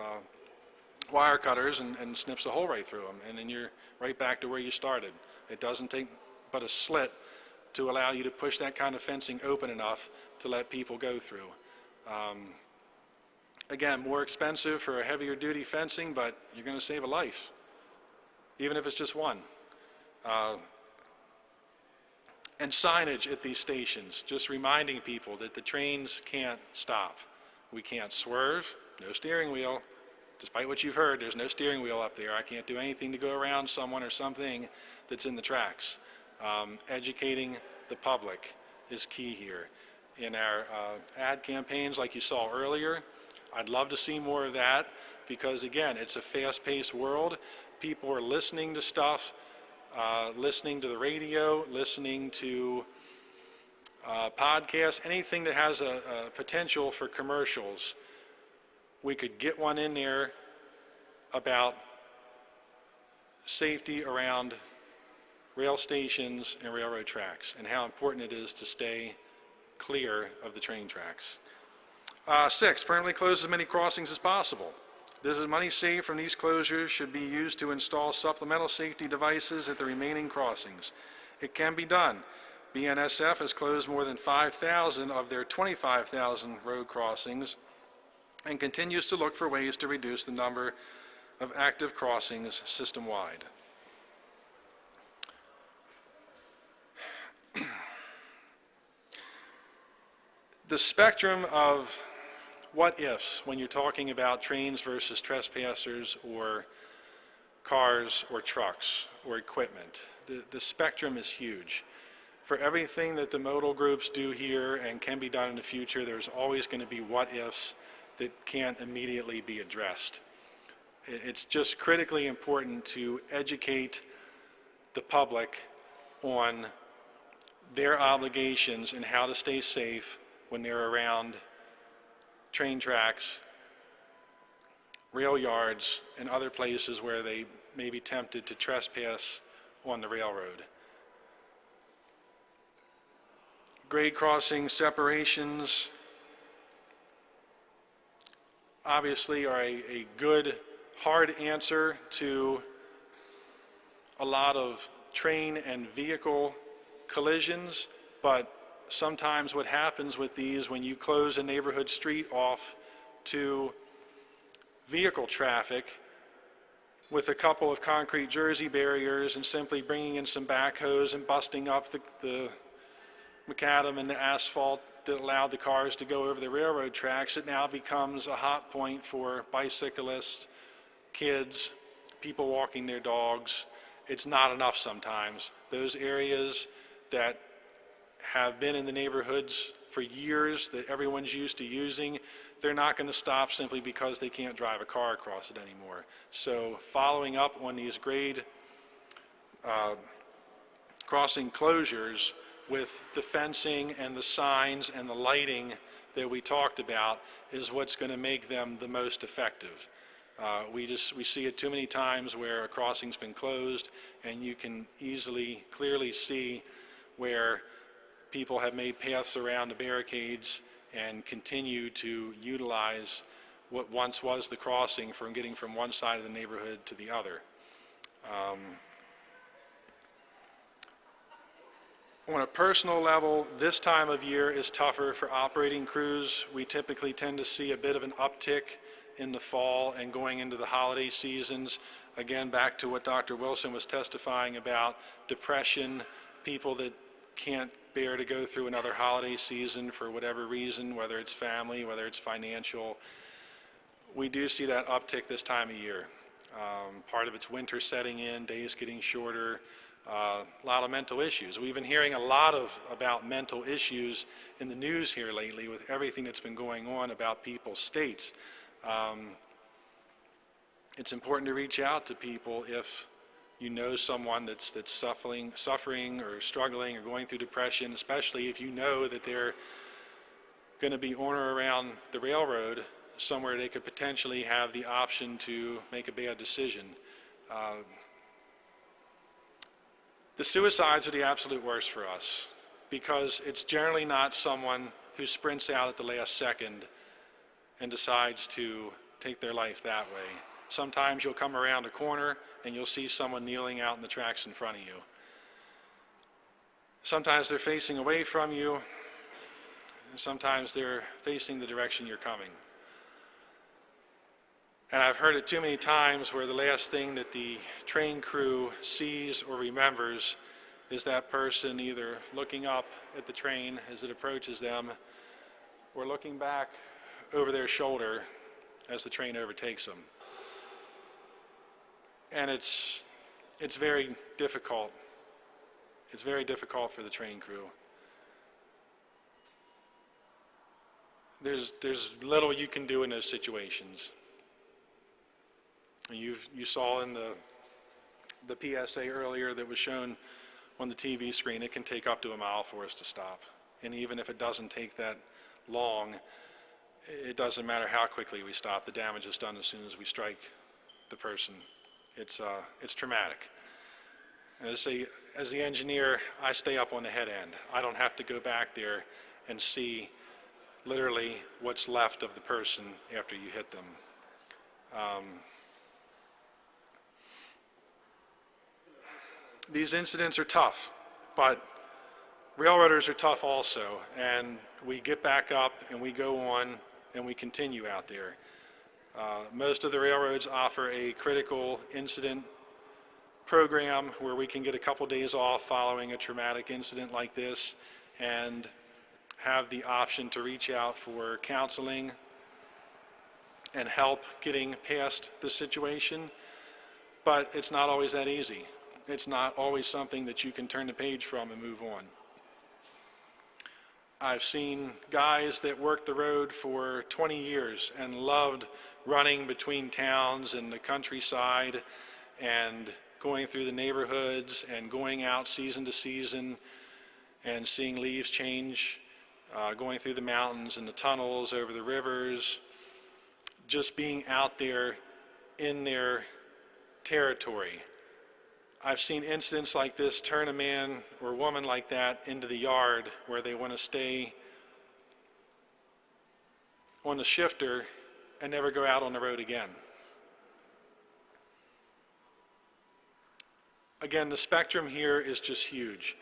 wire cutters and snips a hole right through them, and then you're right back to where you started. It doesn't take but a slit to allow you to push that kind of fencing open enough to let people go through. Again, more expensive for a heavier duty fencing, but you're going to save a life, even if it's just one. And signage at these stations, just reminding people that the trains can't stop. We can't swerve, no steering wheel. Despite what you've heard, there's no steering wheel up there. I can't do anything to go around someone or something that's in the tracks. Educating the public is key here. In our ad campaigns like you saw earlier, I'd love to see more of that because, again, it's a fast-paced world. People are listening to stuff, listening to the radio, listening to podcasts, anything that has a potential for commercials. We could get one in there about safety around rail stations and railroad tracks and how important it is to stay clear of the train tracks. 6, permanently close as many crossings as possible. The money saved from these closures should be used to install supplemental safety devices at the remaining crossings. It can be done. BNSF has closed more than 5,000 of their 25,000 road crossings and continues to look for ways to reduce the number of active crossings system-wide. The spectrum of what-ifs when you're talking about trains versus trespassers or cars or trucks or equipment, the spectrum is huge. For everything that the modal groups do here and can be done in the future, there's always going to be what-ifs that can't immediately be addressed. It's just critically important to educate the public on their obligations and how to stay safe when they're around train tracks, rail yards, and other places where they may be tempted to trespass on the railroad. Grade crossing separations obviously are a good, hard answer to a lot of train and vehicle collisions, but sometimes what happens with these when you close a neighborhood street off to vehicle traffic with a couple of concrete jersey barriers and simply bringing in some backhoes and busting up the macadam and the asphalt that allowed the cars to go over the railroad tracks, it now becomes a hot point for bicyclists, kids, people walking their dogs. It's not enough sometimes. Those areas that have been in the neighborhoods for years that everyone's used to using, they're not going to stop simply because they can't drive a car across it anymore. So following up on these grade crossing closures with the fencing and the signs and the lighting that we talked about is what's going to make them the most effective. We see it too many times where a crossing's been closed and you can clearly see where people have made paths around the barricades and continue to utilize what once was the crossing from getting from one side of the neighborhood to the other. On a personal level, this time of year is tougher for operating crews. We typically tend to see a bit of an uptick in the fall and going into the holiday seasons. Again, back to what Dr. Wilson was testifying about, depression, people that can't bear to go through another holiday season for whatever reason, whether it's family, whether it's financial. We do see that uptick this time of year. Part of it's winter setting in, days getting shorter, a lot of mental issues. We've been hearing a lot about mental issues in the news here lately with everything that's been going on about people's states. It's important to reach out to people if you know someone that's suffering or struggling or going through depression, especially if you know that they're going to be on or around the railroad somewhere they could potentially have the option to make a bad decision. The suicides are the absolute worst for us because it's generally not someone who sprints out at the last second and decides to take their life that way. Sometimes you'll come around a corner and you'll see someone kneeling out in the tracks in front of you. Sometimes they're facing away from you, and sometimes they're facing the direction you're coming. And I've heard it too many times where the last thing that the train crew sees or remembers is that person either looking up at the train as it approaches them or looking back over their shoulder as the train overtakes them. And it's very difficult. It's very difficult for the train crew. There's little you can do in those situations. You saw in the PSA earlier that was shown on the TV screen, it can take up to a mile for us to stop. And even if it doesn't take that long, it doesn't matter how quickly we stop. The damage is done as soon as we strike the person. It's traumatic. And as the engineer, I stay up on the head end. I don't have to go back there and see literally what's left of the person after you hit them. These incidents are tough, but railroaders are tough also, and we get back up and we go on and we continue out there. Most of the railroads offer a critical incident program where we can get a couple days off following a traumatic incident like this and have the option to reach out for counseling and help getting past the situation, but it's not always that easy. It's not always something that you can turn the page from and move on. I've seen guys that worked the road for 20 years and loved running between towns and the countryside and going through the neighborhoods and going out season to season and seeing leaves change, going through the mountains and the tunnels over the rivers, just being out there in their territory. I've seen incidents like this turn a man or woman like that into the yard where they want to stay on the shifter and never go out on the road again. Again, the spectrum here is just huge.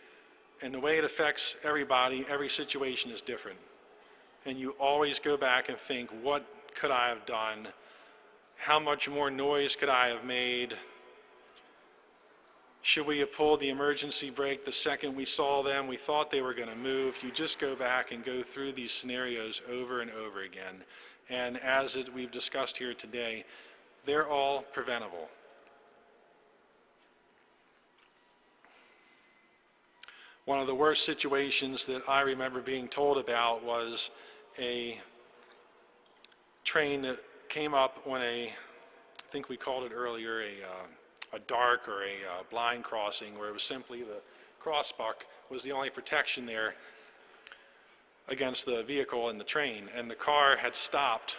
And the way it affects everybody, every situation is different. And you always go back and think, what could I have done? How much more noise could I have made? Should we have pulled the emergency brake the second we saw them? We thought they were going to move. You just go back and go through these scenarios over and over again. And as we've discussed here today, they're all preventable. One of the worst situations that I remember being told about was a train that came up on I think we called it earlier, a dark or a blind crossing where it was simply the crossbuck was the only protection there against the vehicle and the train. And the car had stopped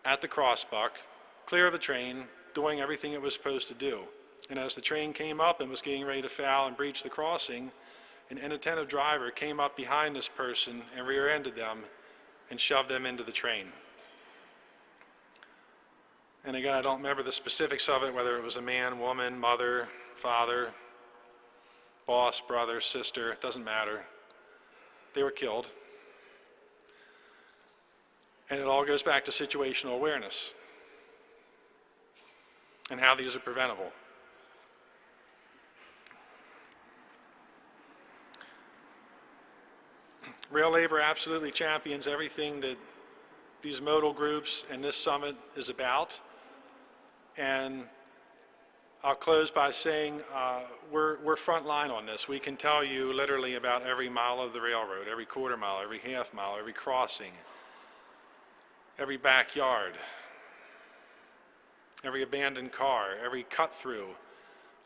at the crossbuck, clear of the train, doing everything it was supposed to do. And as the train came up and was getting ready to foul and breach the crossing, an inattentive driver came up behind this person and rear-ended them and shoved them into the train. And again, I don't remember the specifics of it, whether it was a man, woman, mother, father, boss, brother, sister, it doesn't matter. They were killed. And it all goes back to situational awareness and how these are preventable. Rail Labor absolutely champions everything that these modal groups and this summit is about. And I'll close by saying we're front line on this. We can tell you literally about every mile of the railroad, every quarter mile, every half mile, every crossing, every backyard, every abandoned car, every cut through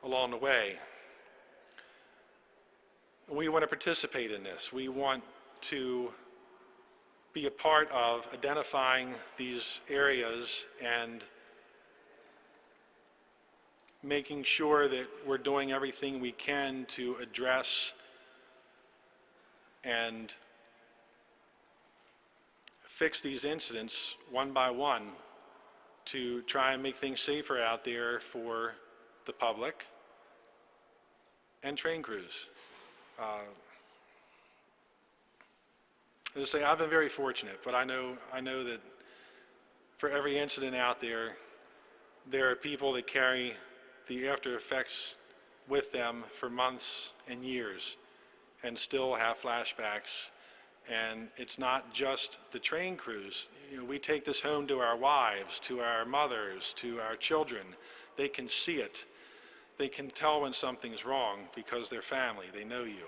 along the way. We want to participate in this. We want to be a part of identifying these areas and making sure that we're doing everything we can to address and fix these incidents one by one to try and make things safer out there for the public and train crews. As I say, I've been very fortunate, but I know that for every incident out there, there are people that carry the after effects with them for months and years and still have flashbacks. And it's not just the train crews. You know, we take this home to our wives, to our mothers, to our children. They can see it. They can tell when something's wrong because they're family. They know you.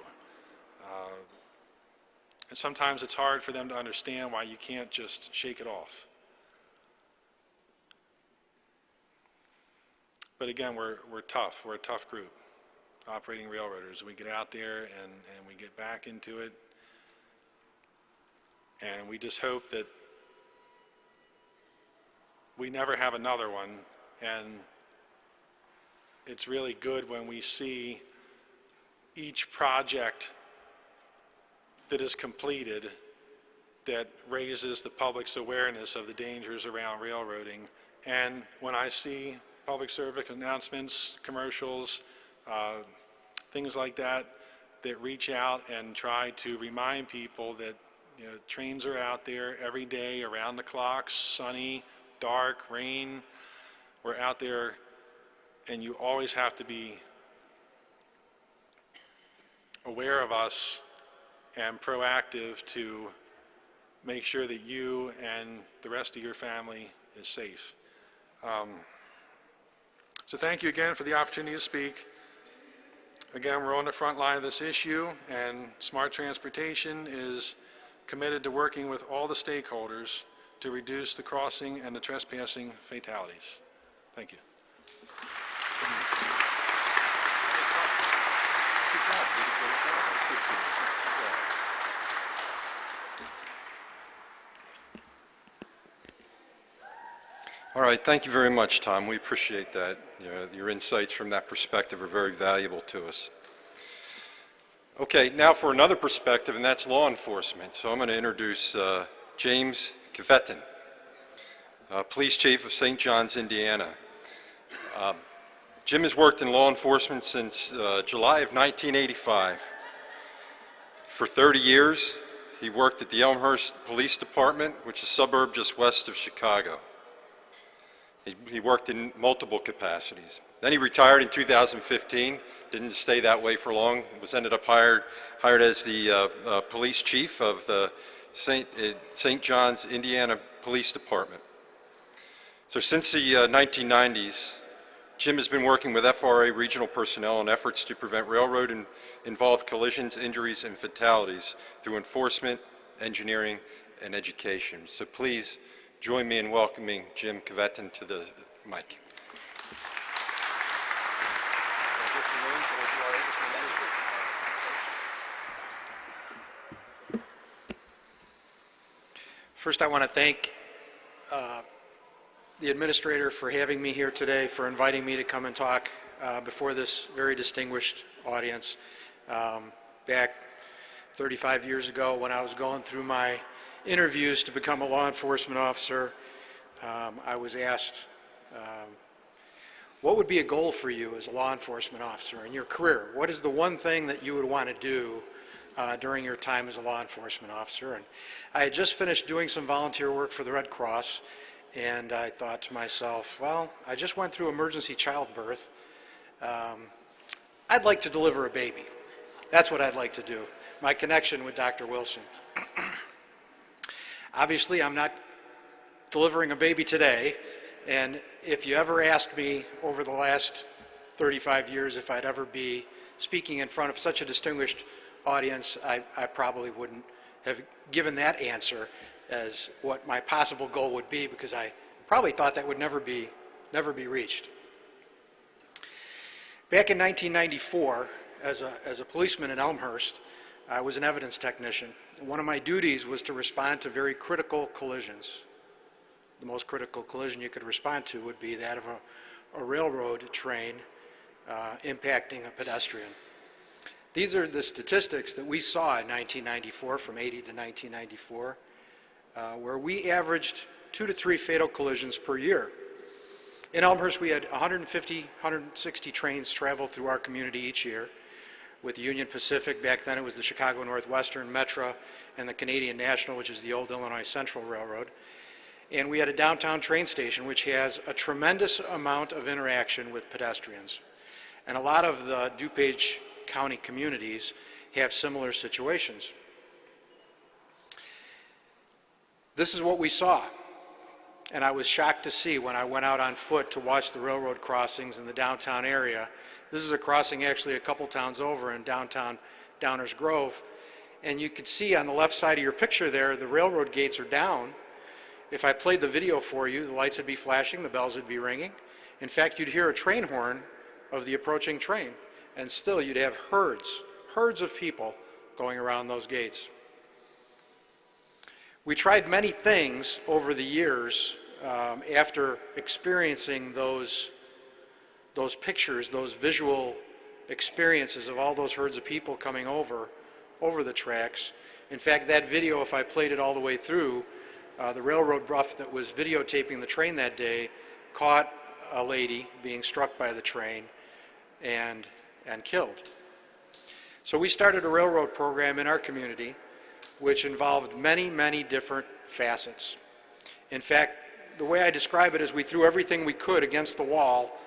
And sometimes it's hard for them to understand why you can't just shake it off. But again, we're tough. We're a tough group, operating railroaders. We get out there and we get back into it. And we just hope that we never have another one. And it's really good when we see each project that is completed that raises the public's awareness of the dangers around railroading. And when I see public service announcements, commercials, things like that, that reach out and try to remind people that, you know, trains are out there every day, around the clock, sunny, dark, rain. We're out there, and you always have to be aware of us and proactive to make sure that you and the rest of your family is safe. So thank you again for the opportunity to speak. Again, we're on the front line of this issue, and Smart Transportation is committed to working with all the stakeholders to reduce the crossing and the trespassing fatalities. Thank you. All right, thank you very much, Tom. We appreciate that. Your insights from that perspective are very valuable to us. Okay, now for another perspective, and that's law enforcement. So I'm going to introduce James Kvetin, Police Chief of St. John's, Indiana. Jim has worked in law enforcement since July of 1985. For 30 years, he worked at the Elmhurst Police Department, which is a suburb just west of Chicago. He worked in multiple capacities. Then he retired in 2015, didn't stay that way for long, ended up hired as the police chief of the St. John's, Indiana Police Department. So since the 1990s, Jim has been working with FRA regional personnel on efforts to prevent railroad-involved collisions, injuries, and fatalities through enforcement, engineering, and education. So please join me in welcoming Jim Kvetin to the mic. First, I want to thank the administrator for having me here today, for inviting me to come and talk before this very distinguished audience. Back 35 years ago, when I was going through my interviews to become a law enforcement officer, I was asked, what would be a goal for you as a law enforcement officer in your career? What is the one thing that you would want to do during your time as a law enforcement officer? And I had just finished doing some volunteer work for the Red Cross, and I thought to myself, well, I just went through emergency childbirth. I'd like to deliver a baby. That's what I'd like to do. My connection with Dr. Wilson. Obviously, I'm not delivering a baby today, and if you ever asked me over the last 35 years if I'd ever be speaking in front of such a distinguished audience, I probably wouldn't have given that answer as what my possible goal would be, because I probably thought that would never be reached. Back in 1994, as a policeman in Elmhurst, I was an evidence technician. One of my duties was to respond to very critical collisions. The most critical collision you could respond to would be that of a railroad train impacting a pedestrian. These are the statistics that we saw in 1994, from 80 to 1994, where we averaged 2 to 3 fatal collisions per year. In Elmhurst, we had 150, 160 trains travel through our community each year. With the Union Pacific, back then it was the Chicago Northwestern, Metra, and the Canadian National, which is the old Illinois Central Railroad. And we had a downtown train station, which has a tremendous amount of interaction with pedestrians. And a lot of the DuPage County communities have similar situations. This is what we saw. And I was shocked to see when I went out on foot to watch the railroad crossings in the downtown area. This is a crossing actually a couple towns over in downtown Downers Grove. And you could see on the left side of your picture there, the railroad gates are down. If I played the video for you, the lights would be flashing, the bells would be ringing. In fact, you'd hear a train horn of the approaching train. And still you'd have herds of people going around those gates. We tried many things over the years after experiencing those pictures, those visual experiences of all those herds of people coming over the tracks. In fact, that video, if I played it all the way through, the railroad buff that was videotaping the train that day caught a lady being struck by the train and killed. So we started a railroad program in our community which involved many, many different facets. In fact, the way I describe it is we threw everything we could against the wall,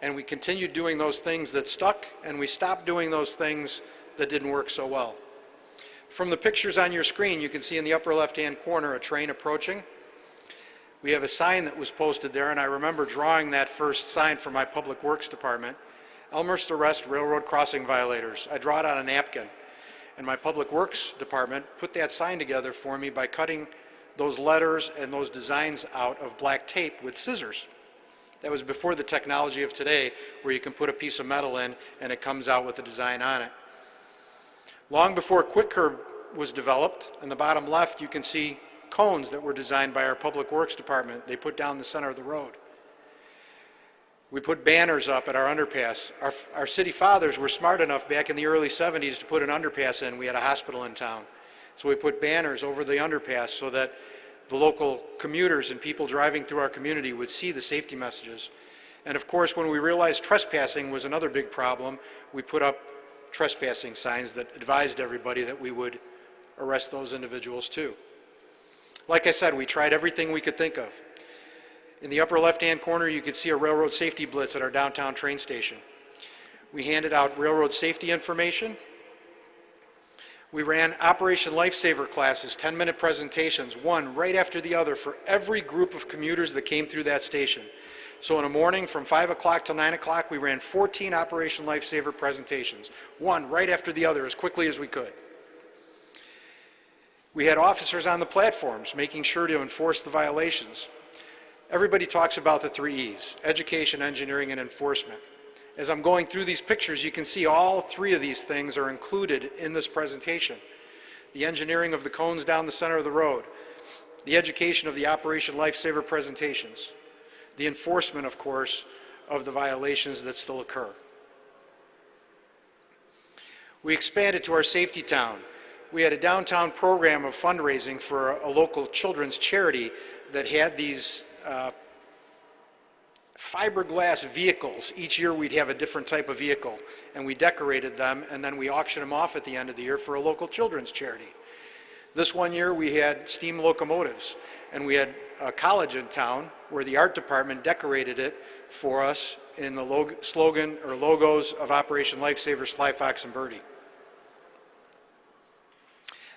and we continued doing those things that stuck, and we stopped doing those things that didn't work so well. From the pictures on your screen, you can see in the upper left-hand corner a train approaching. We have a sign that was posted there, and I remember drawing that first sign for my Public Works Department. Elmhurst arrest railroad crossing violators. I draw it on a napkin. And my Public Works Department put that sign together for me by cutting those letters and those designs out of black tape with scissors. That was before the technology of today, where you can put a piece of metal in and it comes out with a design on it. Long before Quick Curb was developed, in the bottom left you can see cones that were designed by our Public Works Department. They put down the center of the road. We put banners up at our underpass. Our city fathers were smart enough back in the early 70s to put an underpass in. We had a hospital in town. So we put banners over the underpass so that the local commuters and people driving through our community would see the safety messages. And of course, when we realized trespassing was another big problem, we put up trespassing signs that advised everybody that we would arrest those individuals too. Like I said, we tried everything we could think of. In the upper left-hand corner, you can see a railroad safety blitz at our downtown train station. We handed out railroad safety information. We ran Operation Lifesaver classes, 10-minute presentations, one right after the other for every group of commuters that came through that station. So in the morning from 5 o'clock till 9 o'clock, we ran 14 Operation Lifesaver presentations, one right after the other as quickly as we could. We had officers on the platforms making sure to enforce the violations. Everybody talks about the 3 E's, education, engineering, and enforcement. As I'm going through these pictures, you can see all 3 of these things are included in this presentation. The engineering of the cones down the center of the road, the education of the Operation Lifesaver presentations, the enforcement, of course, of the violations that still occur. We expanded to our safety town. We had a downtown program of fundraising for a local children's charity that had these fiberglass vehicles. Each year we'd have a different type of vehicle, and we decorated them, and then we auctioned them off at the end of the year for a local children's charity. This one year we had steam locomotives, and we had a college in town where the art department decorated it for us in the slogan or logos of Operation Lifesaver, Sly Fox and Birdie.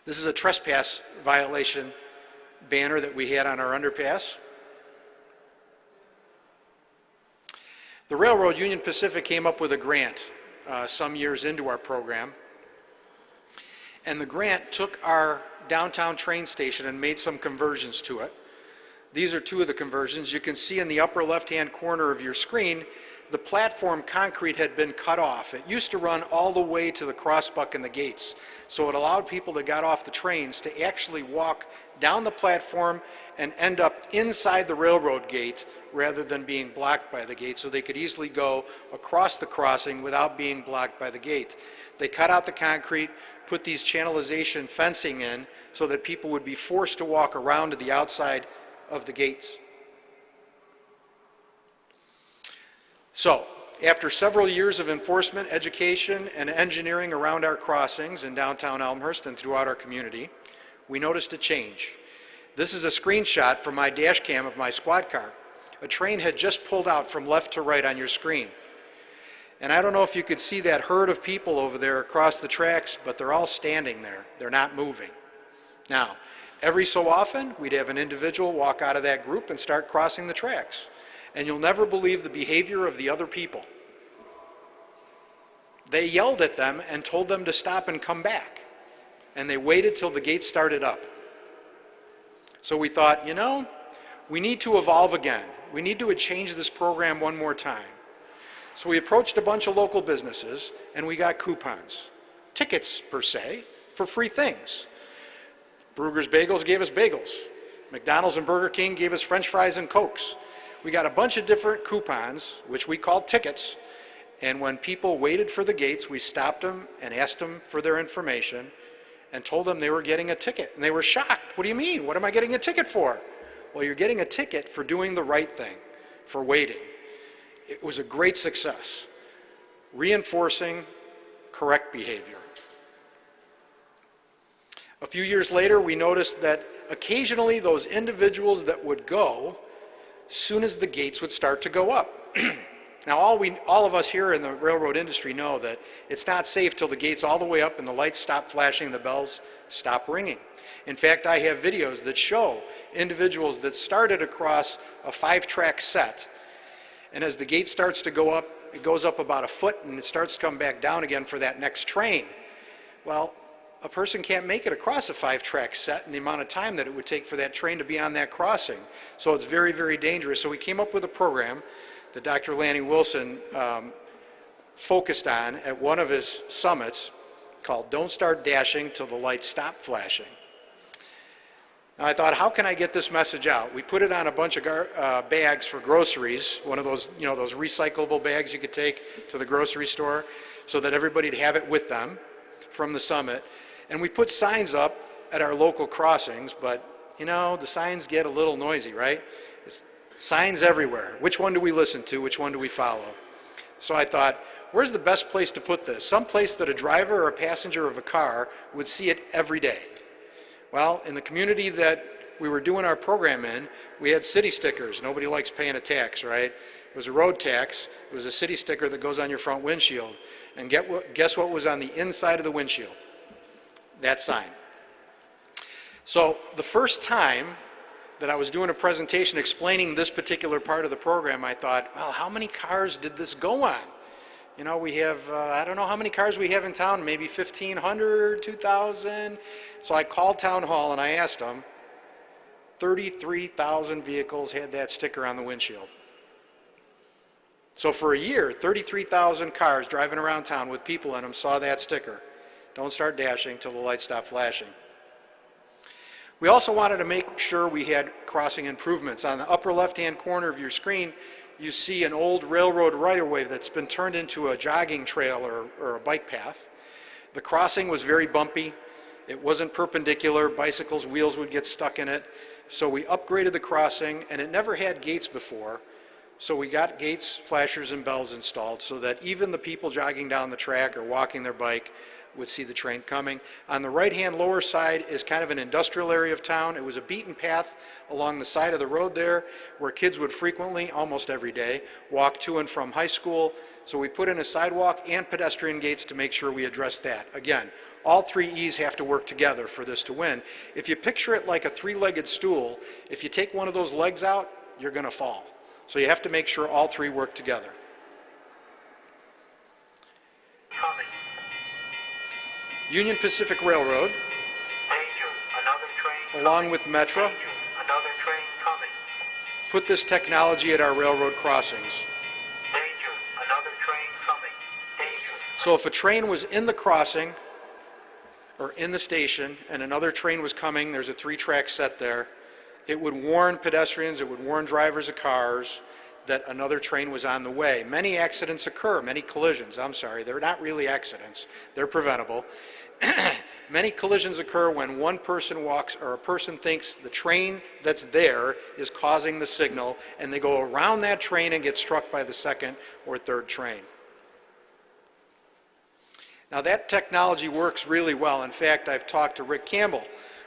This is a trespass violation banner that we had on our underpass. The railroad, Union Pacific, came up with a grant some years into our program, and the grant took our downtown train station and made some conversions to it. These are two of the conversions. You can see in the upper left-hand corner of your screen, the platform concrete had been cut off. It used to run all the way to the crossbuck and the gates. So it allowed people that got off the trains to actually walk down the platform and end up inside the railroad gate rather than being blocked by the gate, so they could easily go across the crossing without being blocked by the gate. They cut out the concrete, put these channelization fencing in so that people would be forced to walk around to the outside of the gates. So, after several years of enforcement, education, and engineering around our crossings in downtown Elmhurst and throughout our community, we noticed a change. This is a screenshot from my dash cam of my squad car. A train had just pulled out from left to right on your screen. And I don't know if you could see that herd of people over there across the tracks, but they're all standing there. They're not moving. Now, every so often, we'd have an individual walk out of that group and start crossing the tracks. And you'll never believe the behavior of the other people. They yelled at them and told them to stop and come back. And they waited till the gate started up. So we thought, you know, we need to evolve again. We need to change this program one more time. So we approached a bunch of local businesses and we got coupons. Tickets, per se, for free things. Brugger's Bagels gave us bagels. McDonald's and Burger King gave us French fries and Cokes. We got a bunch of different coupons, which we called tickets, and when people waited for the gates, we stopped them and asked them for their information and told them they were getting a ticket. And they were shocked. What do you mean? What am I getting a ticket for? Well, you're getting a ticket for doing the right thing, for waiting. It was a great success, reinforcing correct behavior. A few years later, we noticed that occasionally those individuals that would go, soon as the gates would start to go up. Now, all of us here in the railroad industry know that it's not safe till the gate's all the way up and the lights stop flashing, the bells stop ringing. In fact, I have videos that show individuals that started across a 5-track set, and as the gate starts to go up, it goes up about a foot and it starts to come back down again for that next train. Well, a person can't make it across a 5-track set in the amount of time that it would take for that train to be on that crossing. So it's very, very dangerous. So we came up with a program that Dr. Lanny Wilson focused on at one of his summits called Don't Start Dashing Till the Lights Stop Flashing. Now I thought, how can I get this message out? We put it on a bunch of bags for groceries, one of those, you know, those recyclable bags you could take to the grocery store so that everybody'd have it with them from the summit. And we put signs up at our local crossings, but you know, the signs get a little noisy, right? It's signs everywhere. Which one do we listen to? Which one do we follow? So I thought, where's the best place to put this? Some place that a driver or a passenger of a car would see it every day. Well, in the community that we were doing our program in, we had city stickers. Nobody likes paying a tax, right? It was a road tax. It was a city sticker that goes on your front windshield. And guess what was on the inside of the windshield? That sign. So the first time that I was doing a presentation explaining this particular part of the program, I thought, well, how many cars did this go on? You know, we have, I don't know how many cars we have in town, maybe 1,500, 2,000. So I called Town Hall and I asked them, 33,000 vehicles had that sticker on the windshield. So for a year, 33,000 cars driving around town with people in them saw that sticker. Don't start dashing till the lights stop flashing. We also wanted to make sure we had crossing improvements. On the upper left-hand corner of your screen, you see an old railroad right-of-way that's been turned into a jogging trail or a bike path. The crossing was very bumpy. It wasn't perpendicular. Bicycles' wheels would get stuck in it. So we upgraded the crossing, and it never had gates before. So we got gates, flashers, and bells installed so that even the people jogging down the track or walking their bike would see the train coming. On the right-hand lower side is kind of an industrial area of town. It was a beaten path along the side of the road there where kids would frequently, almost every day, walk to and from high school. So we put in a sidewalk and pedestrian gates to make sure we address that. Again, all three E's have to work together for this to win. If you picture it like a three-legged stool, if you take one of those legs out, you're going to fall. So you have to make sure all three work together. Coming. Union Pacific Railroad, Danger. Another train along coming. with Metra, Danger. Another train coming. put this technology at our railroad crossings. Danger, another train coming. Danger. So if a train was in the crossing or in the station and another train was coming, there's a 3-track set there, it would warn pedestrians, it would warn drivers of cars that another train was on the way. Many accidents occur, many collisions, I'm sorry, they're not really accidents, they're preventable. Many collisions occur when one person walks or a person thinks the train that's there is causing the signal, and they go around that train and get struck by the second or third train. Now that technology works really well. In fact, I've talked to Rick Campbell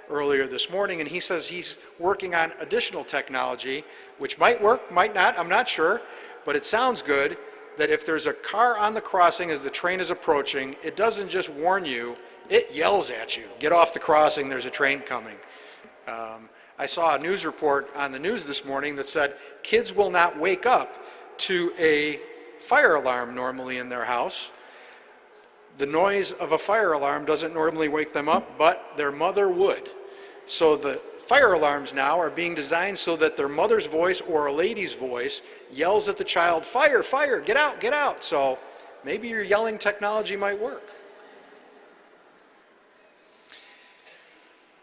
earlier this morning, and he says he's working on additional technology, which might work, might not, I'm not sure, but it sounds good, that if there's a car on the crossing as the train is approaching, it doesn't just warn you, it yells at you, get off the crossing, there's a train coming. I saw a news report on the news this morning that said kids will not wake up to a fire alarm normally in their house. The noise of a fire alarm doesn't normally wake them up, but their mother would. So the fire alarms now are being designed so that their mother's voice or a lady's voice yells at the child, fire, fire, get out, get out. So maybe your yelling technology might work.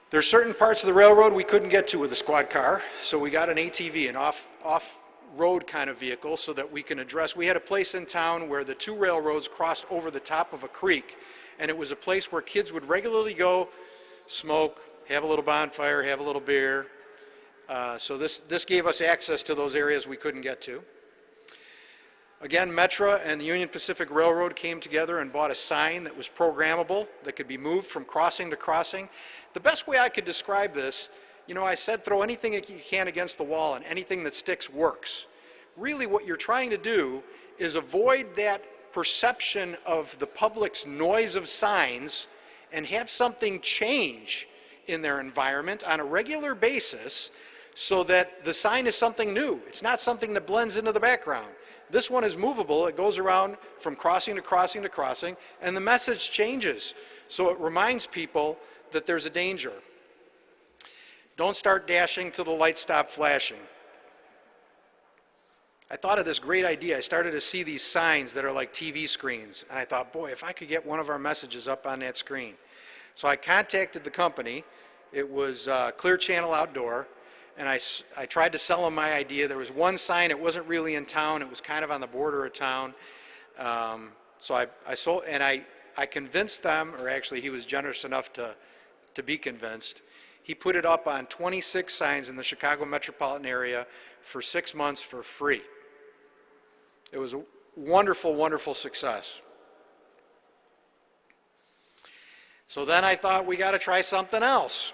There's certain parts of the railroad we couldn't get to with a squad car, so we got an ATV, an off-road kind of vehicle, so that we can address. We had a place in town where the 2 railroads crossed over the top of a creek, and it was a place where kids would regularly go smoke, have a little bonfire, have a little beer. So this gave us access to those areas we couldn't get to. Again, Metra and the Union Pacific Railroad came together and bought a sign that was programmable, that could be moved from crossing to crossing. The best way I could describe this, you know, I said throw anything you can against the wall and anything that sticks works. Really what you're trying to do is avoid that perception of the public's noise of signs and have something change in their environment on a regular basis so that the sign is something new. It's not something that blends into the background. This one is movable. It goes around from crossing to crossing to crossing, and the message changes. So it reminds people that there's a danger. Don't start dashing till the lights stop flashing. I thought of this great idea. I started to see these signs that are like TV screens, and I thought, boy, if I could get one of our messages up on that screen. So I contacted the company. It was Clear Channel Outdoor, and I tried to sell them my idea. There was one sign. It wasn't really in town. It was kind of on the border of town. So I sold, and I convinced them, or actually he was generous enough to be convinced. He put it up on 26 signs in the Chicago metropolitan area for 6 months for free. It was a wonderful, wonderful success. So then I thought, we got to try something else.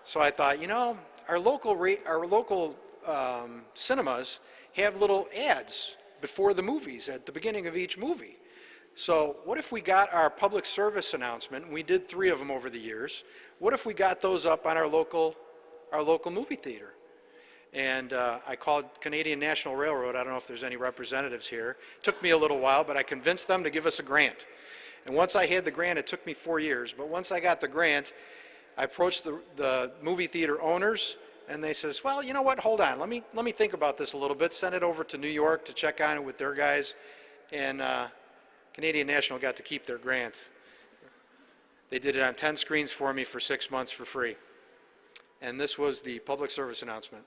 So I thought, you know, our local cinemas have little ads before the movies at the beginning of each movie. So what if we got our public service announcement, and we did 3 of them over the years, what if we got those up on our local movie theater? And I called Canadian National Railroad. I don't know if there's any representatives here. It took me a little while, but I convinced them to give us a grant. And once I had the grant, it took me 4 years, but once I got the grant, I approached the movie theater owners, and they says, well, you know what, hold on, let me think about this a little bit, send it over to New York to check on it with their guys, and Canadian National got to keep their grant. They did it on 10 screens for me for 6 months for free. And this was the public service announcement.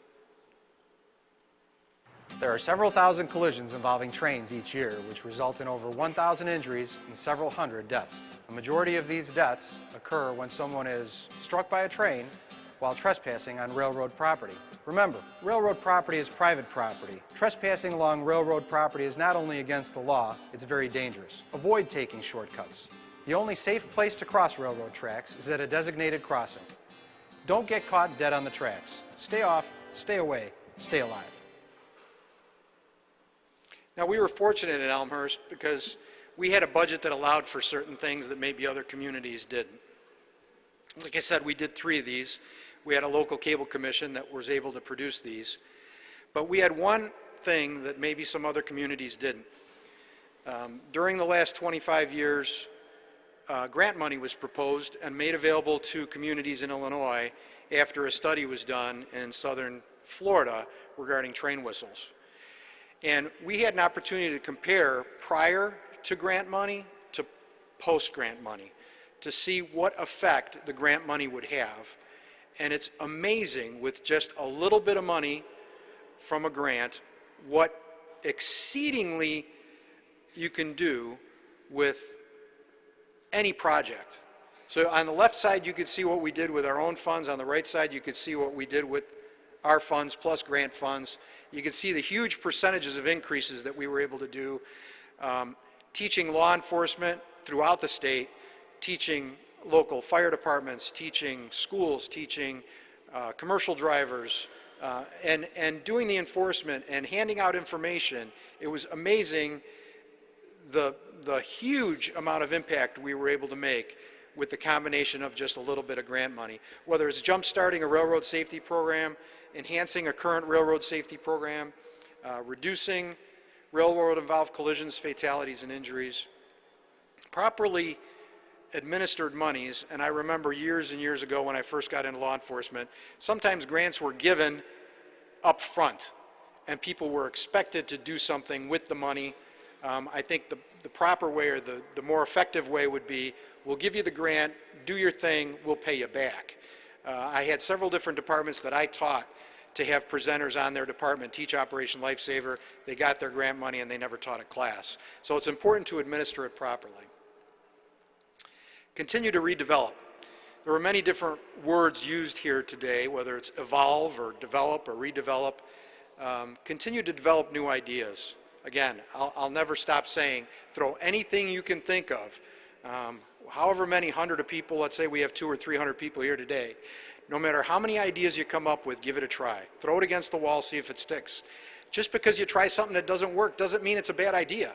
There are several thousand collisions involving trains each year, which result in over 1,000 injuries and several hundred deaths. A majority of these deaths occur when someone is struck by a train while trespassing on railroad property. Remember, railroad property is private property. Trespassing along railroad property is not only against the law, it's very dangerous. Avoid taking shortcuts. The only safe place to cross railroad tracks is at a designated crossing. Don't get caught dead on the tracks. Stay off, stay away, stay alive. Now, we were fortunate in Elmhurst because we had a budget that allowed for certain things that maybe other communities didn't. Like I said, we did 3 of these. We had a local cable commission that was able to produce these. But we had one thing that maybe some other communities didn't. During the last 25 years, grant money was proposed and made available to communities in Illinois after a study was done in southern Florida regarding train whistles. And we had an opportunity to compare prior to grant money to post-grant money to see what effect the grant money would have. And it's amazing, with just a little bit of money from a grant, what exceedingly you can do with any project. So on the left side, you could see what we did with our own funds. On the right side, you could see what we did with our funds plus grant funds. You can see the huge percentages of increases that we were able to do, teaching law enforcement throughout the state, teaching local fire departments, teaching schools, teaching commercial drivers, and doing the enforcement and handing out information. It was amazing the huge amount of impact we were able to make with the combination of just a little bit of grant money. Whether it's jump-starting a railroad safety program, enhancing a current railroad safety program, reducing railroad-involved collisions, fatalities, and injuries, properly administered monies. And I remember years and years ago when I first got into law enforcement, sometimes grants were given up front and people were expected to do something with the money. I think the proper way, or the more effective way, would be, we'll give you the grant, do your thing, we'll pay you back. I had several different departments that I taught to have presenters on their department teach Operation Lifesaver. They got their grant money and they never taught a class. So it's important to administer it properly. Continue to redevelop. There were many different words used here today, whether it's evolve or develop or redevelop. Continue to develop new ideas. Again, I'll never stop saying, throw anything you can think of. However many hundred of people, let's say we have 200 or 300 people here today, no matter how many ideas you come up with, give it a try. Throw it against the wall, see if it sticks. Just because you try something that doesn't work doesn't mean it's a bad idea.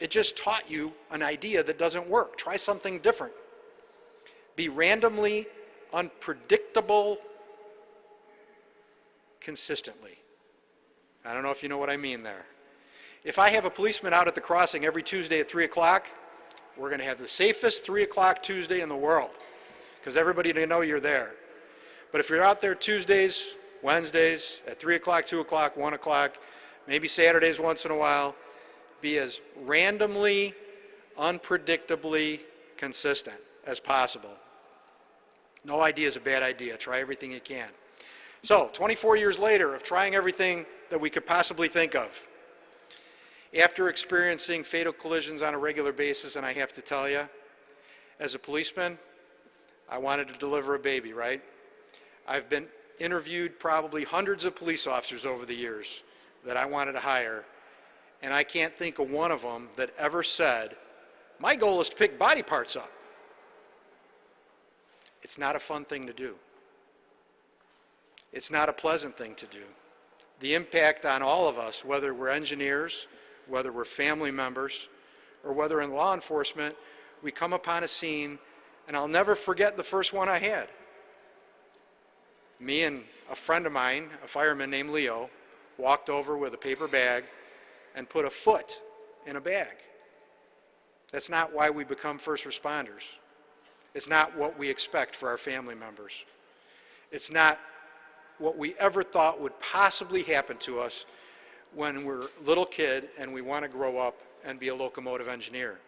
It just taught you an idea that doesn't work. Try something different. Be randomly unpredictable consistently. I don't know if you know what I mean there. If I have a policeman out at the crossing every Tuesday at 3 o'clock, we're going to have the safest 3 o'clock Tuesday in the world, because everybody will know you're there. But if you're out there Tuesdays, Wednesdays, at 3 o'clock, 2 o'clock, 1 o'clock, maybe Saturdays once in a while, be as randomly, unpredictably consistent as possible. No idea is a bad idea. Try everything you can. So, 24 years later of trying everything that we could possibly think of, after experiencing fatal collisions on a regular basis, and I have to tell you, as a policeman, I wanted to deliver a baby, right? I've been interviewed probably hundreds of police officers over the years that I wanted to hire, and I can't think of one of them that ever said, my goal is to pick body parts up. It's not a fun thing to do. It's not a pleasant thing to do. The impact on all of us, whether we're engineers, whether we're family members, or whether in law enforcement, we come upon a scene, and I'll never forget the first one I had. Me and a friend of mine, a fireman named Leo, walked over with a paper bag and put a foot in a bag. That's not why we become first responders. It's not what we expect for our family members. It's not what we ever thought would possibly happen to us when we're a little kid and we want to grow up and be a locomotive engineer.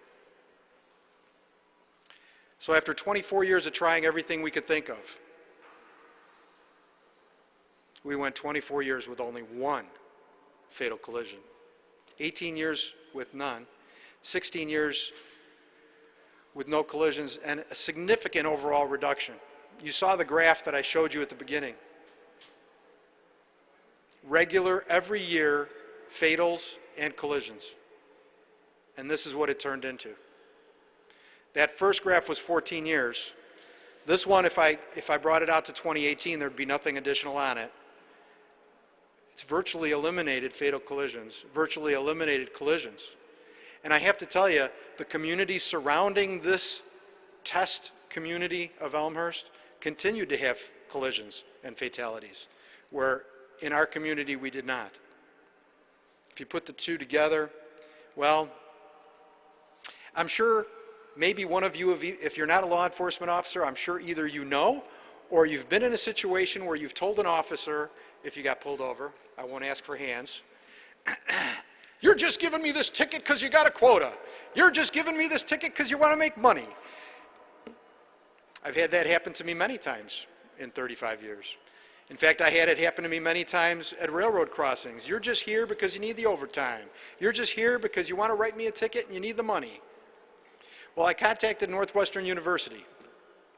So after 24 years of trying everything we could think of, we went 24 years with only one fatal collision, 18 years with none, 16 years with no collisions, and a significant overall reduction. You saw the graph that I showed you at the beginning. Regular, every year, fatals and collisions. And this is what it turned into. That first graph was 14 years. This one, if I brought it out to 2018, there'd be nothing additional on it. It's virtually eliminated fatal collisions, virtually eliminated collisions. And I have to tell you, the community surrounding this test community of Elmhurst continued to have collisions and fatalities, where in our community we did not. If you put the two together, well, I'm sure maybe one of you, if you're not a law enforcement officer, I'm sure either you know or you've been in a situation where you've told an officer, if you got pulled over. I won't ask for hands. You're just giving me this ticket because you got a quota. You're just giving me this ticket because you want to make money. I've had that happen to me many times in 35 years. In fact, I had it happen to me many times at railroad crossings. You're just here because you need the overtime. You're just here because you want to write me a ticket and you need the money. Well, I contacted Northwestern University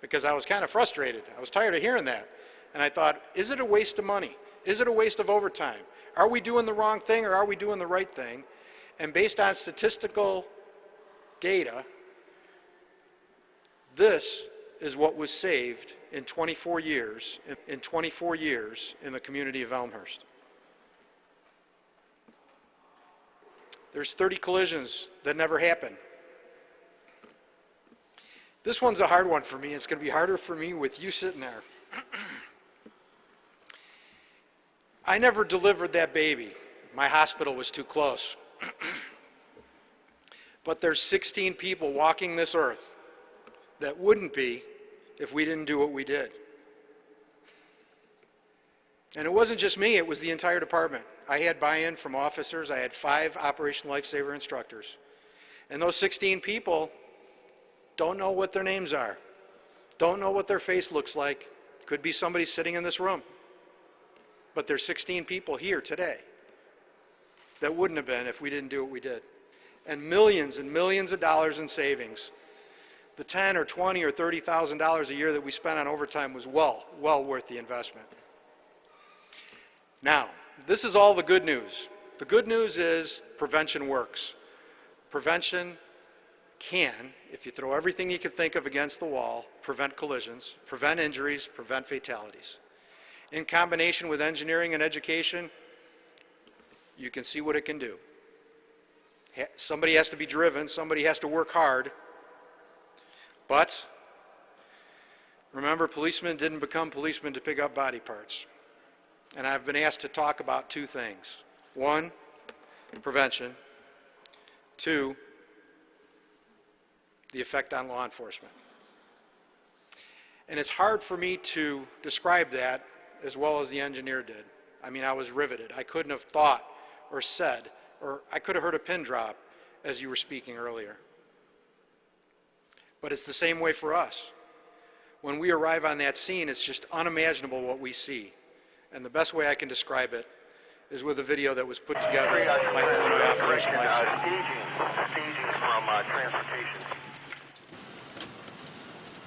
because I was kind of frustrated. I was tired of hearing that. And I thought, is it a waste of money? Is it a waste of overtime? Are we doing the wrong thing or are we doing the right thing? And based on statistical data, this is what was saved in 24 years in the community of Elmhurst. There's 30 collisions that never happen. This one's a hard one for me. It's going to be harder for me with you sitting there. I never delivered that baby. My hospital was too close. But there's 16 people walking this earth that wouldn't be if we didn't do what we did. And it wasn't just me, it was the entire department. I had buy-in from officers. I had 5 Operation Lifesaver instructors. And those 16 people don't know what their names are, don't know what their face looks like. Could be somebody sitting in this room. But there's 16 people here today that wouldn't have been if we didn't do what we did. And millions of dollars in savings. The $10,000 or $20,000 or $30,000 a year that we spent on overtime was well worth the investment. Now, this is all the good news. The good news is prevention works. Prevention can, if you throw everything you can think of against the wall, prevent collisions, prevent injuries, prevent fatalities. In combination with engineering and education, you can see what it can do. Somebody has to be driven, somebody has to work hard. But remember, policemen didn't become policemen to pick up body parts. And I've been asked to talk about 2 things. 1, prevention. 2, the effect on law enforcement. And it's hard for me to describe that as well as the engineer did. I mean, I was riveted. I couldn't have thought or said, or I could have heard a pin drop as you were speaking earlier. But it's the same way for us. When we arrive on that scene, it's just unimaginable what we see. And the best way I can describe it is with a video that was put together by Illinois Operation Lifesaver. Staging from transportation.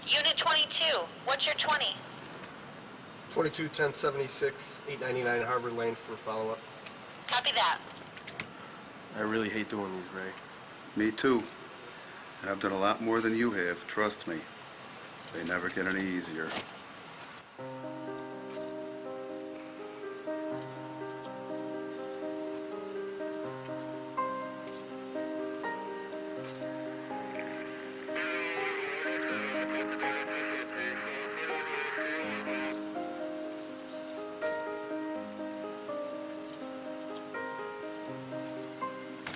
Unit 22, what's your 20? 221076, 899 Harvard Lane for follow-up. Copy that. I really hate doing these, Ray. Me too. And I've done a lot more than you have, trust me. They never get any easier.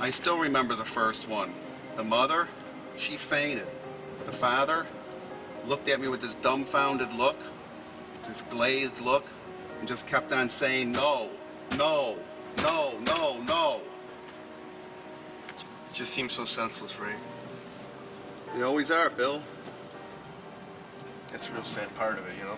I still remember the first one. The mother, she fainted. The father looked at me with this dumbfounded look, this glazed look, and just kept on saying no, no, no, no, no. It just seems so senseless, Ray. They always are, Bill. That's the real sad part of it, you know?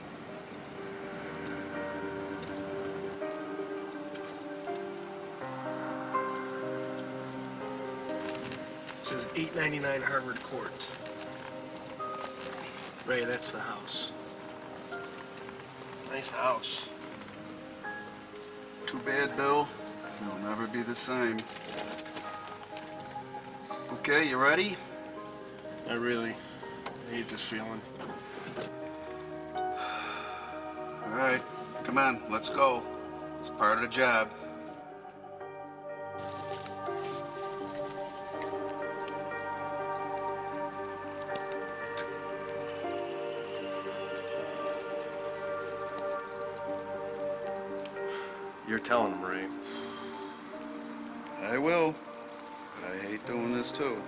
It says 899 Harvard Court. Ray, that's the house. Nice house. Too bad, Bill. It'll never be the same. Okay, you ready? I really hate this feeling. All right, come on, let's go. It's part of the job. You're telling him, Ray. I will. I hate doing this too.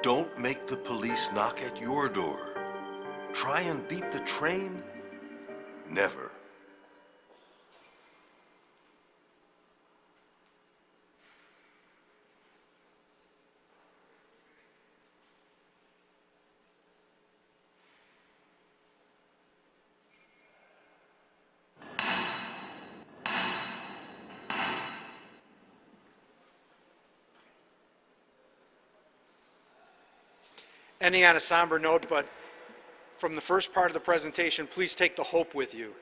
Don't make the police knock at your door. Try and beat the train? Never. Ending on a somber note, but from the first part of the presentation, please take the hope with you.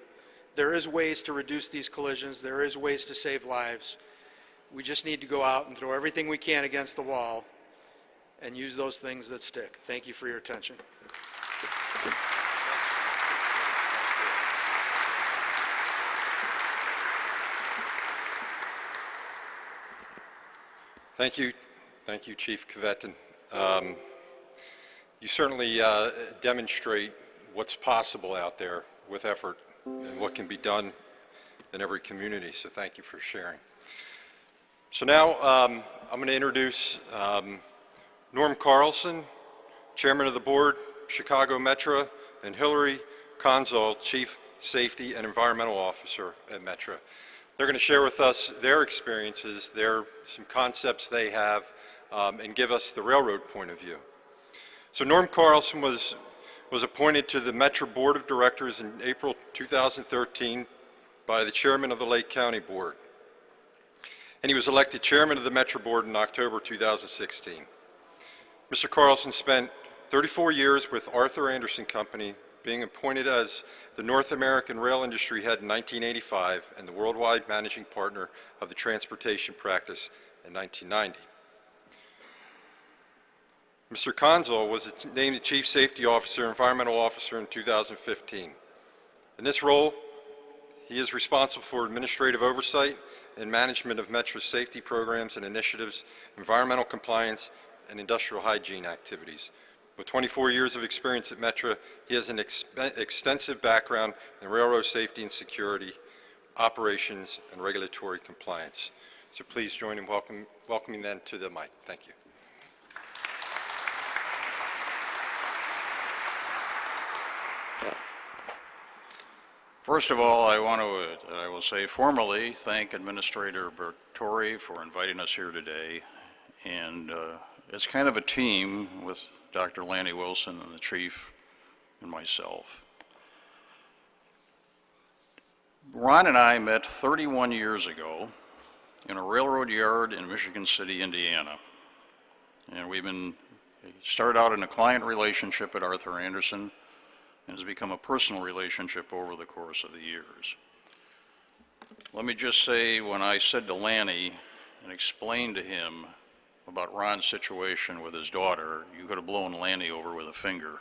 There is ways to reduce these collisions. There is ways to save lives. We just need to go out and throw everything we can against the wall and use those things that stick. Thank you for your attention. Thank you. Thank you, Chief Kvetin. You certainly demonstrate what's possible out there with effort and what can be done in every community, so thank you for sharing. So now I'm going to introduce Norm Carlson, Chairman of the Board, Chicago Metro, and Hillary Konzol, Chief Safety and Environmental Officer at Metro. They're going to share with us their experiences, some concepts they have, and give us the railroad point of view. So Norm Carlson was appointed to the Metro Board of Directors in April 2013 by the chairman of the Lake County Board. And he was elected chairman of the Metro Board in October 2016. Mr. Carlson spent 34 years with Arthur Anderson Company, being appointed as the North American Rail Industry Head in 1985 and the worldwide managing partner of the transportation practice in 1990. Mr. Konzol was named the Chief Safety Officer, Environmental Officer in 2015. In this role, he is responsible for administrative oversight and management of Metro's safety programs and initiatives, environmental compliance, and industrial hygiene activities. With 24 years of experience at Metro, he has an extensive background in railroad safety and security, operations, and regulatory compliance. So please join in welcoming them to the mic. Thank you. First of all, I will say formally thank Administrator Bertori for inviting us here today. And it's kind of a team with Dr. Lanny Wilson and the Chief and myself. Ron and I met 31 years ago in a railroad yard in Michigan City, Indiana. And started out in a client relationship at Arthur Anderson, and has become a personal relationship over the course of the years. Let me just say, when I said to Lanny and explained to him about Ron's situation with his daughter, you could have blown Lanny over with a finger.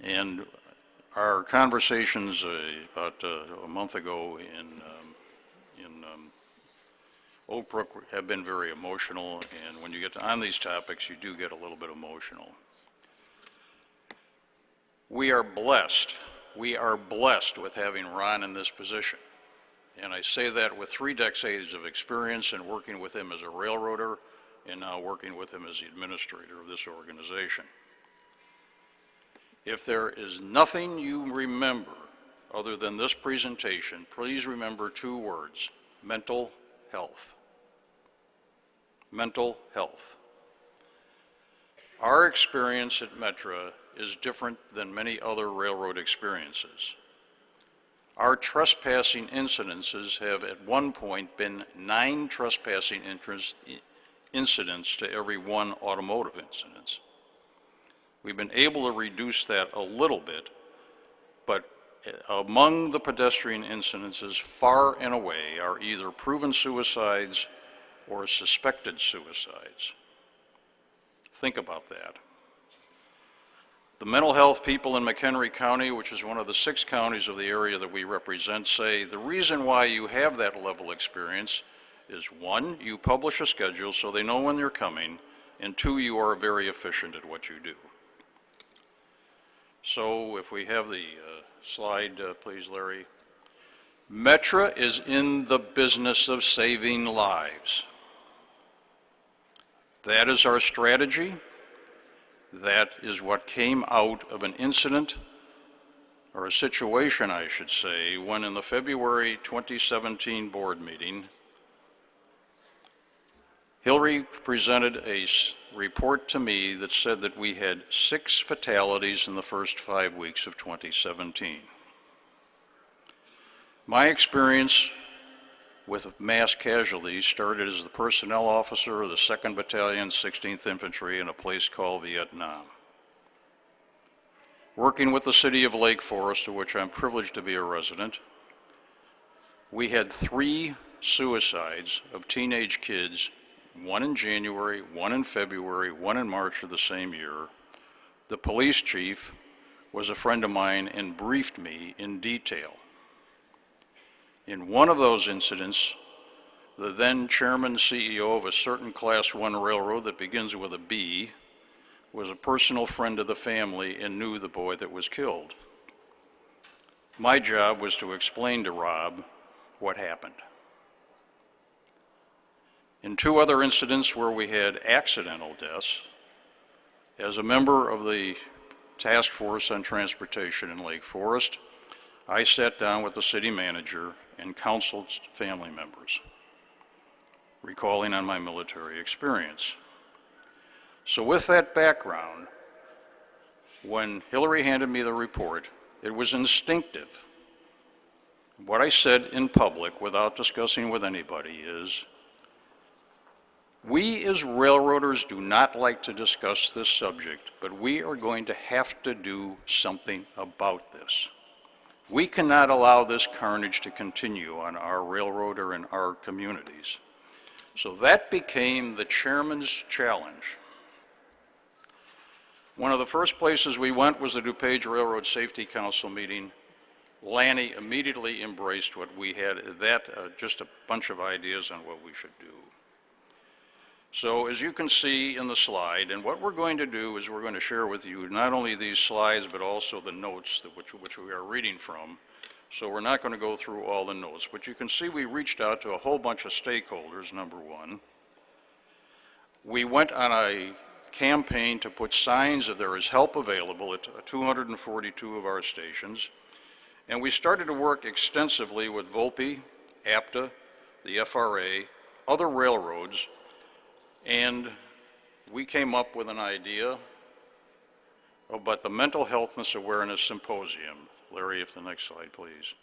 And our conversations about a month ago in Oak Brook have been very emotional, and when you get on these topics, you do get a little bit emotional. We are blessed with having Ron in this position. And I say that with 3 decades of experience in working with him as a railroader and now working with him as the administrator of this organization. If there is nothing you remember other than this presentation, please remember 2 words: mental health. Mental health. Our experience at Metro is different than many other railroad experiences. Our trespassing incidences have at one point been 9 trespassing incidents to every 1 automotive incident. We've been able to reduce that a little bit, but among the pedestrian incidences, far and away, are either proven suicides or suspected suicides. Think about that. The mental health people in McHenry County, which is one of the 6 counties of the area that we represent, say the reason why you have that level of experience is 1, you publish a schedule so they know when they're coming, and 2, you are very efficient at what you do. So if we have the slide, please, Larry. Metro is in the business of saving lives. That is our strategy. That is what came out of an incident, or a situation, I should say, when in the February 2017 board meeting, Hillary presented a report to me that said that we had 6 fatalities in the first 5 weeks of 2017. My experience with mass casualties started as the personnel officer of the 2nd Battalion, 16th Infantry in a place called Vietnam. Working with the city of Lake Forest, of which I'm privileged to be a resident, we had 3 suicides of teenage kids, 1 in January, 1 in February, 1 in March of the same year. The police chief was a friend of mine and briefed me in detail. In one of those incidents, the then chairman CEO of a certain Class 1 railroad that begins with a B was a personal friend of the family and knew the boy that was killed. My job was to explain to Rob what happened. In 2 other incidents where we had accidental deaths, as a member of the Task Force on Transportation in Lake Forest, I sat down with the city manager and counseled family members, recalling on my military experience. So with that background, when Hillary handed me the report, it was instinctive. What I said in public, without discussing with anybody, is, we as railroaders do not like to discuss this subject, but we are going to have to do something about this. We cannot allow this carnage to continue on our railroad or in our communities. So that became the chairman's challenge. One of the first places we went was the DuPage Railroad Safety Council meeting. Lanny immediately embraced what we had, just a bunch of ideas on what we should do. So as you can see in the slide, and what we're going to do is we're going to share with you not only these slides, but also the notes which we are reading from. So we're not going to go through all the notes, but you can see we reached out to a whole bunch of stakeholders, number one. We went on a campaign to put signs that there is help available at 242 of our stations. And we started to work extensively with Volpe, APTA, the FRA, other railroads, and we came up with an idea about the Mental Healthness Awareness Symposium. Larry, if the next slide, please.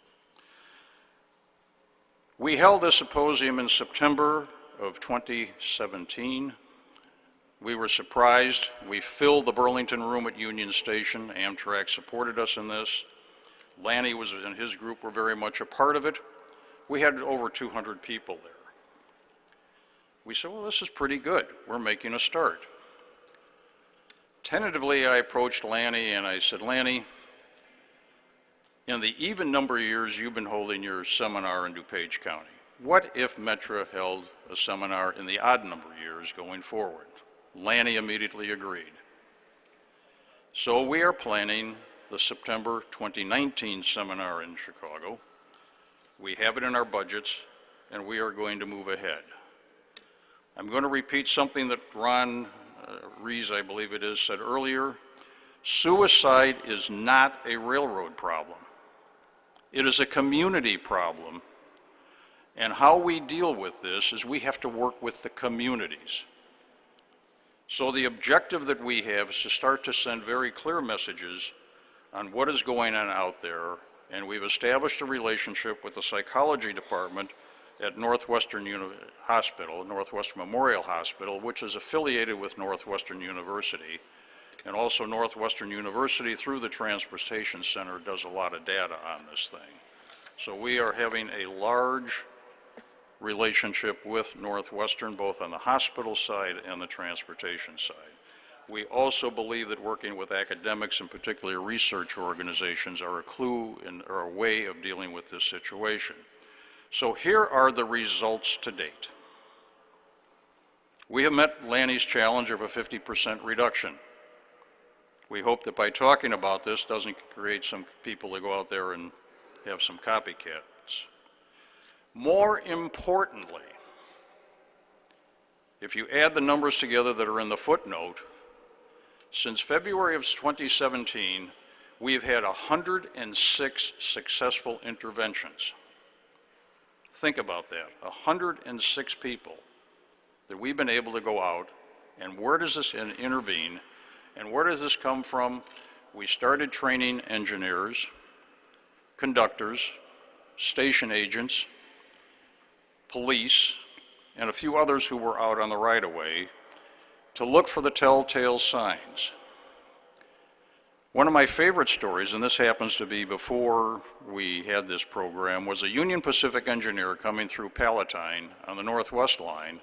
We held this symposium in September of 2017. We were surprised. We filled the Burlington room at Union Station. Amtrak supported us in this. Lanny and his group were very much a part of it. We had over 200 people there. We said, well, this is pretty good. We're making a start. Tentatively, I approached Lanny and I said, Lanny, in the even number of years you've been holding your seminar in DuPage County, what if Metra held a seminar in the odd number of years going forward? Lanny immediately agreed. So we are planning the September 2019 seminar in Chicago. We have it in our budgets, and we are going to move ahead. I'm going to repeat something that Ron Rees, I believe it is, said earlier. Suicide is not a railroad problem. It is a community problem. And how we deal with this is we have to work with the communities. So the objective that we have is to start to send very clear messages on what is going on out there, and we've established a relationship with the psychology department at Northwestern Hospital, Northwestern Memorial Hospital, which is affiliated with Northwestern University, and also Northwestern University through the Transportation Center does a lot of data on this thing. So we are having a large relationship with Northwestern, both on the hospital side and the transportation side. We also believe that working with academics, and particularly research organizations, are a clue or a way of dealing with this situation. So here are the results to date. We have met Lanny's challenge of a 50% reduction. We hope that by talking about this doesn't create some people to go out there and have some copycats. More importantly, If you add the numbers together that are in the footnote, since February of 2017, we have had 106 successful interventions. Think about that, 106 people that we've been able to go out, and where does this intervene, and where does this come from? We started training engineers, conductors, station agents, police, and a few others who were out on the right-of-way to look for the telltale signs. One of my favorite stories, and this happens to be before we had this program, was a Union Pacific engineer coming through Palatine on the Northwest line.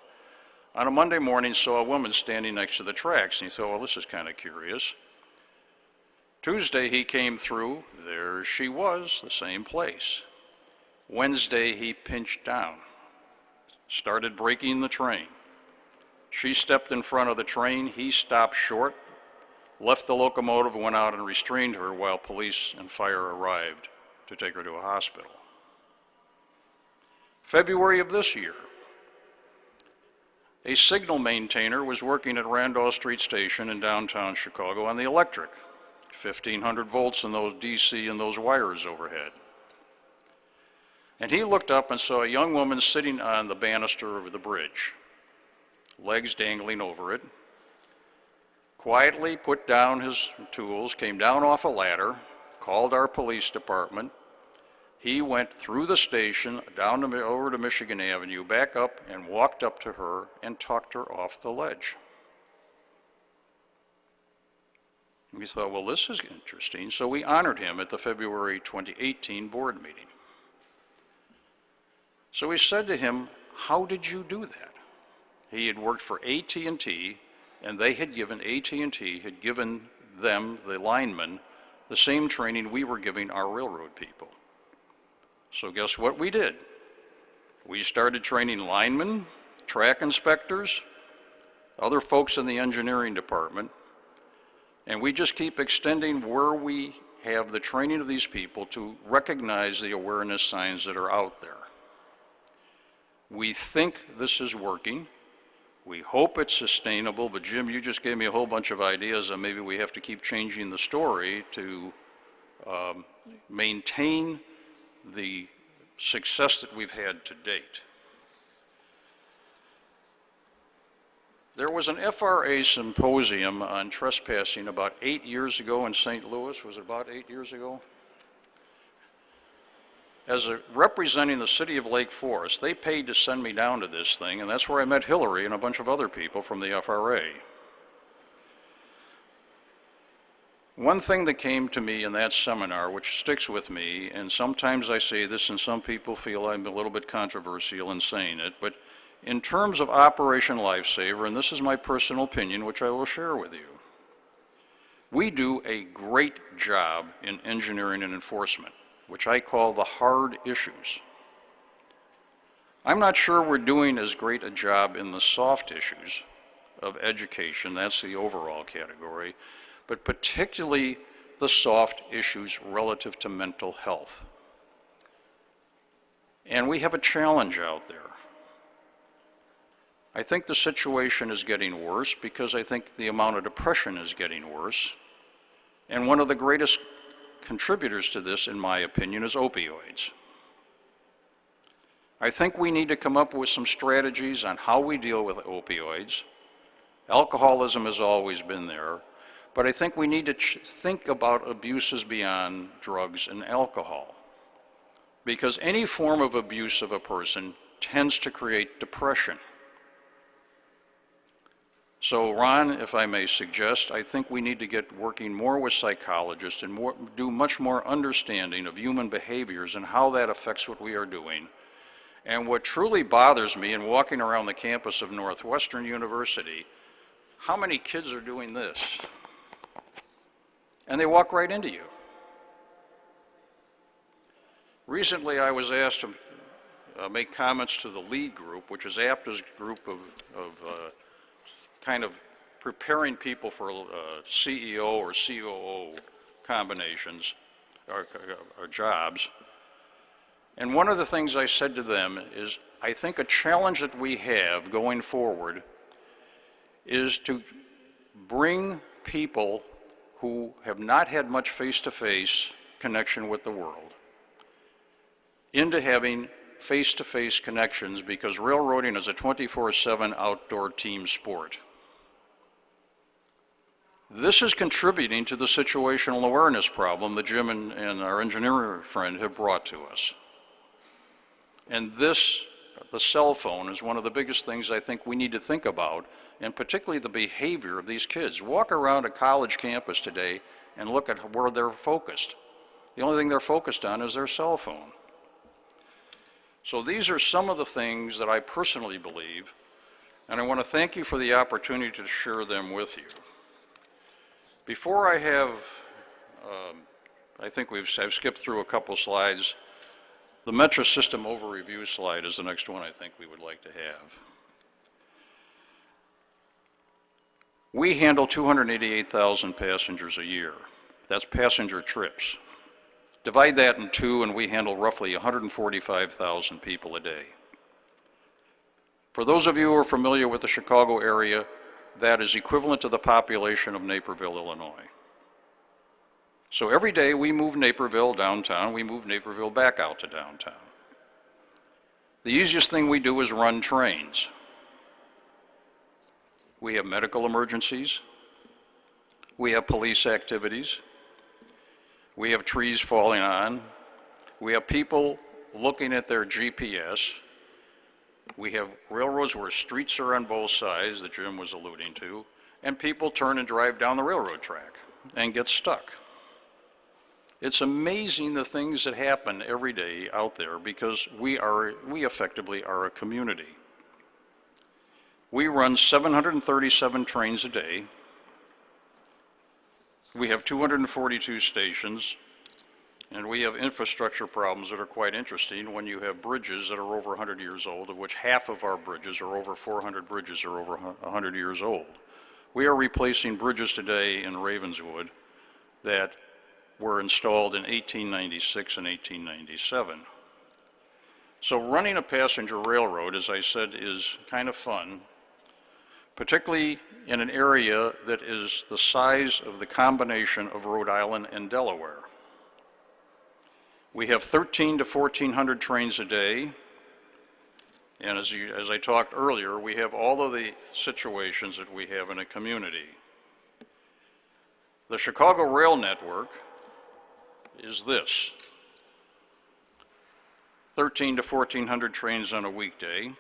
On a Monday morning, saw a woman standing next to the tracks, and he thought, well, this is kind of curious. Tuesday, he came through, there she was, the same place. Wednesday, he pinched down, started braking the train. She stepped in front of the train, he stopped short, left the locomotive, went out and restrained her while police and fire arrived to take her to a hospital. February of this year, a signal maintainer was working at Randolph Street Station in downtown Chicago on the electric, 1,500 volts in those DC and those wires overhead. And he looked up and saw a young woman sitting on the banister over the bridge, legs dangling over it, quietly put down his tools, came down off a ladder, called our police department. He went through the station, down over to Michigan Avenue, back up, and walked up to her and talked her off the ledge. We thought, well, this is interesting, so we honored him at the February 2018 board meeting. So we said to him, how did you do that? He had worked for AT&T, and they had given, AT&T had given them, the linemen, the same training we were giving our railroad people. So guess what we did? We started training linemen, track inspectors, other folks in the engineering department, and we just keep extending where we have the training of these people to recognize the awareness signs that are out there. We think this is working. We hope it's sustainable, but Jim, you just gave me a whole bunch of ideas, and maybe we have to keep changing the story to maintain the success that we've had to date. There was an FRA symposium on trespassing about 8 years ago in St. Louis. Was it about 8 years ago? Representing the city of Lake Forest, they paid to send me down to this thing, and that's where I met Hillary and a bunch of other people from the FRA. One thing that came to me in that seminar, which sticks with me, and sometimes I say this and some people feel I'm a little bit controversial in saying it, but in terms of Operation Lifesaver, and this is my personal opinion, which I will share with you, we do a great job in engineering and enforcement, which I call the hard issues. I'm not sure we're doing as great a job in the soft issues of education, that's the overall category, but particularly the soft issues relative to mental health. And we have a challenge out there. I think the situation is getting worse because I think the amount of depression is getting worse. And one of the greatest contributors to this, in my opinion, is opioids. I think we need to come up with some strategies on how we deal with opioids. Alcoholism has always been there, but I think we need to think about abuses beyond drugs and alcohol, because any form of abuse of a person tends to create depression. So Ron, if I may suggest, I think we need to get working more with psychologists and do much more understanding of human behaviors and how that affects what we are doing. And what truly bothers me in walking around the campus of Northwestern University, how many kids are doing this? And they walk right into you. Recently I was asked to make comments to the lead group, which is APTA's group of kind of preparing people for CEO or COO combinations or jobs. And one of the things I said to them is, I think a challenge that we have going forward is to bring people who have not had much face-to-face connection with the world into having face-to-face connections, because railroading is a 24/7 outdoor team sport. This is contributing to the situational awareness problem that Jim and our engineer friend have brought to us. And this, the cell phone, is one of the biggest things I think we need to think about, and particularly the behavior of these kids. Walk around a college campus today and look at where they're focused. The only thing they're focused on is their cell phone. So these are some of the things that I personally believe, and I want to thank you for the opportunity to share them with you. Before I have, I think I've skipped through a couple slides. The Metro System Overview slide is the next one I think we would like to have. We handle 288,000 passengers a year. That's passenger trips. Divide that in two, and we handle roughly 145,000 people a day. For those of you who are familiar with the Chicago area, that is equivalent to the population of Naperville, Illinois. So every day we move Naperville downtown, we move Naperville back out to downtown. The easiest thing we do is run trains. We have medical emergencies. We have police activities. We have trees falling on. We have people looking at their GPS. We have railroads where streets are on both sides, that Jim was alluding to, and people turn and drive down the railroad track and get stuck. It's amazing the things that happen every day out there, because we effectively are a community. We run 737 trains a day. We have 242 stations, and we have infrastructure problems that are quite interesting when you have bridges that are over 100 years old, of which half of our bridges, or over 400 bridges, are over 100 years old. We are replacing bridges today in Ravenswood that were installed in 1896 and 1897. So running a passenger railroad, as I said, is kind of fun, particularly in an area that is the size of the combination of Rhode Island and Delaware. We have 1,300 to 1,400 trains a day, and as I talked earlier, we have all of the situations that we have in a community. The Chicago Rail Network is this: 1,300 to 1,400 trains on a weekday.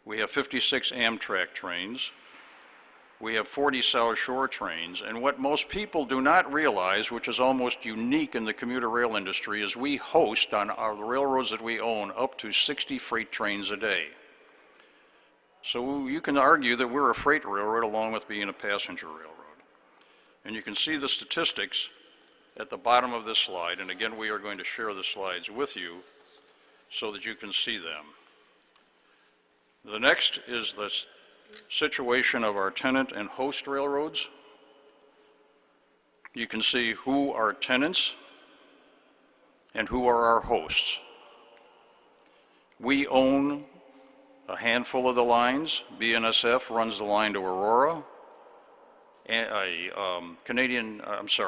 We have 56 Amtrak trains. We have 40 South Shore trains, and what most people do not realize, which is almost unique in the commuter rail industry, is we host on our railroads that we own up to 60 freight trains a day. So you can argue that we're a freight railroad along with being a passenger railroad. And you can see the statistics at the bottom of this slide, and again, we are going to share the slides with you so that you can see them. The next is the situation of our tenant and host railroads. You can see who are tenants and who are our hosts. We own a handful of the lines. BNSF runs the line to Aurora.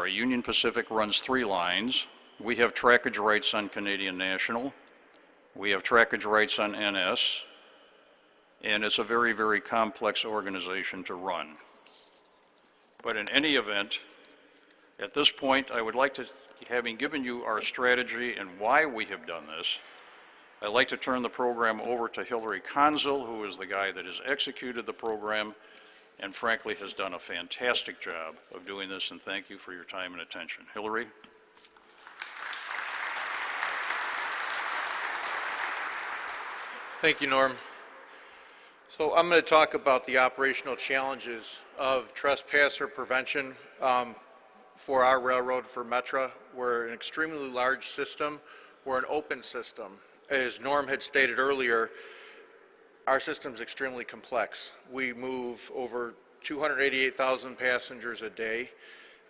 Union Pacific runs 3 lines. We have trackage rights on Canadian National. We have trackage rights on NS. And it's a very, very complex organization to run. But in any event, at this point, I would like to, having given you our strategy and why we have done this, I'd like to turn the program over to Hillary Conzel, who is the guy that has executed the program and frankly has done a fantastic job of doing this, and thank you for your time and attention. Hillary? Thank you, Norm. So I'm going to talk about the operational challenges of trespasser prevention for our railroad, for Metra. We're an extremely large system. We're an open system. As Norm had stated earlier, our system is extremely complex. We move over 288,000 passengers a day,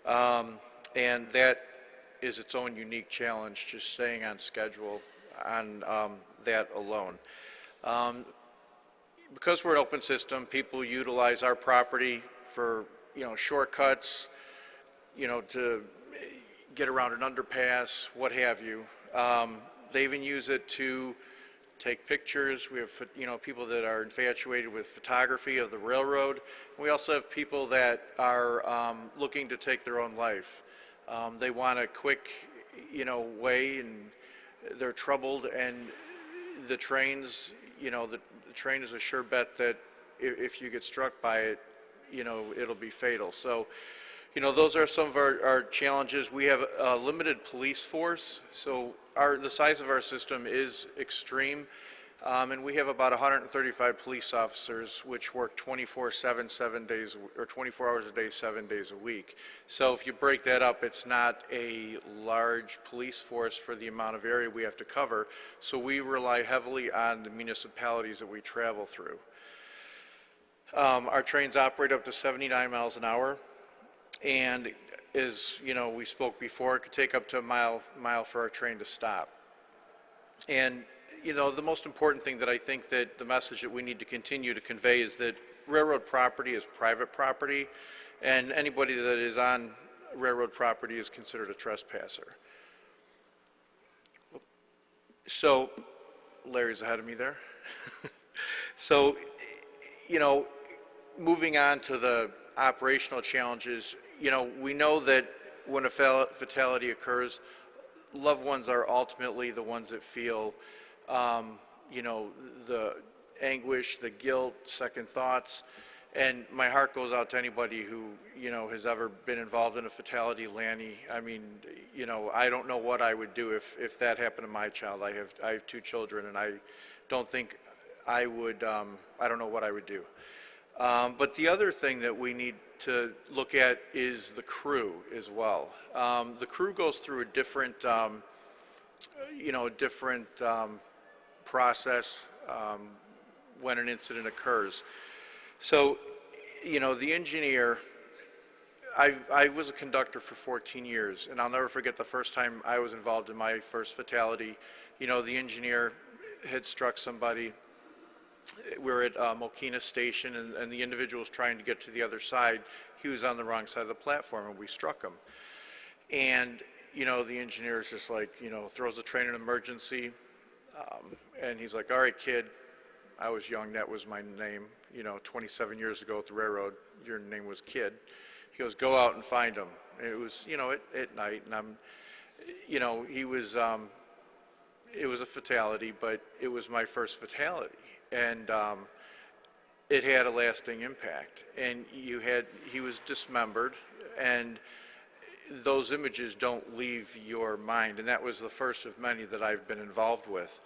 and that is its own unique challenge, just staying on schedule on that alone. because we're an open system, people utilize our property for, shortcuts, to get around an underpass, what have you. They even use it to take pictures. We have, people that are infatuated with photography of the railroad. We also have people that are looking to take their own life. They want a quick, way, and they're troubled, and the trains, the train is a sure bet that if you get struck by it, it'll be fatal. So, those are some of our challenges. We have a limited police force, so the size of our system is extreme, and we have about 135 police officers which work 24/7, 7 days, or 24 hours a day, 7 days a week. So if you break that up, it's not a large police force for the amount of area we have to cover, so we rely heavily on the municipalities that we travel through. Our trains operate up to 79 miles an hour. And as we spoke before, it could take up to a mile for our train to stop. And the most important thing that I think that the message that we need to continue to convey is that railroad property is private property, and anybody that is on railroad property is considered a trespasser. So Larry's ahead of me there. So moving on to the operational challenges, we know that when a fatality occurs, loved ones are ultimately the ones that feel, the anguish, the guilt, second thoughts, and my heart goes out to anybody who, has ever been involved in a fatality. Lanny, I mean, I don't know what I would do if that happened to my child. I have 2 children, and I don't think I would, I don't know what I would do. But the other thing that we need to look at is the crew as well. The crew goes through a different, process when an incident occurs. So, the engineer, I was a conductor for 14 years, and I'll never forget the first time I was involved in my first fatality. The engineer had struck somebody. We were at Mokina Station, and the individual was trying to get to the other side. He was on the wrong side of the platform, and we struck him. And, the engineer is just like, throws the train in emergency, and he's like, all right, kid, I was young, that was my name, 27 years ago at the railroad, your name was Kid. He goes, go out and find him. And it was, at night, and he was, it was a fatality, but it was my first fatality. And it had a lasting impact, and he was dismembered, and those images don't leave your mind, and that was the first of many that I've been involved with.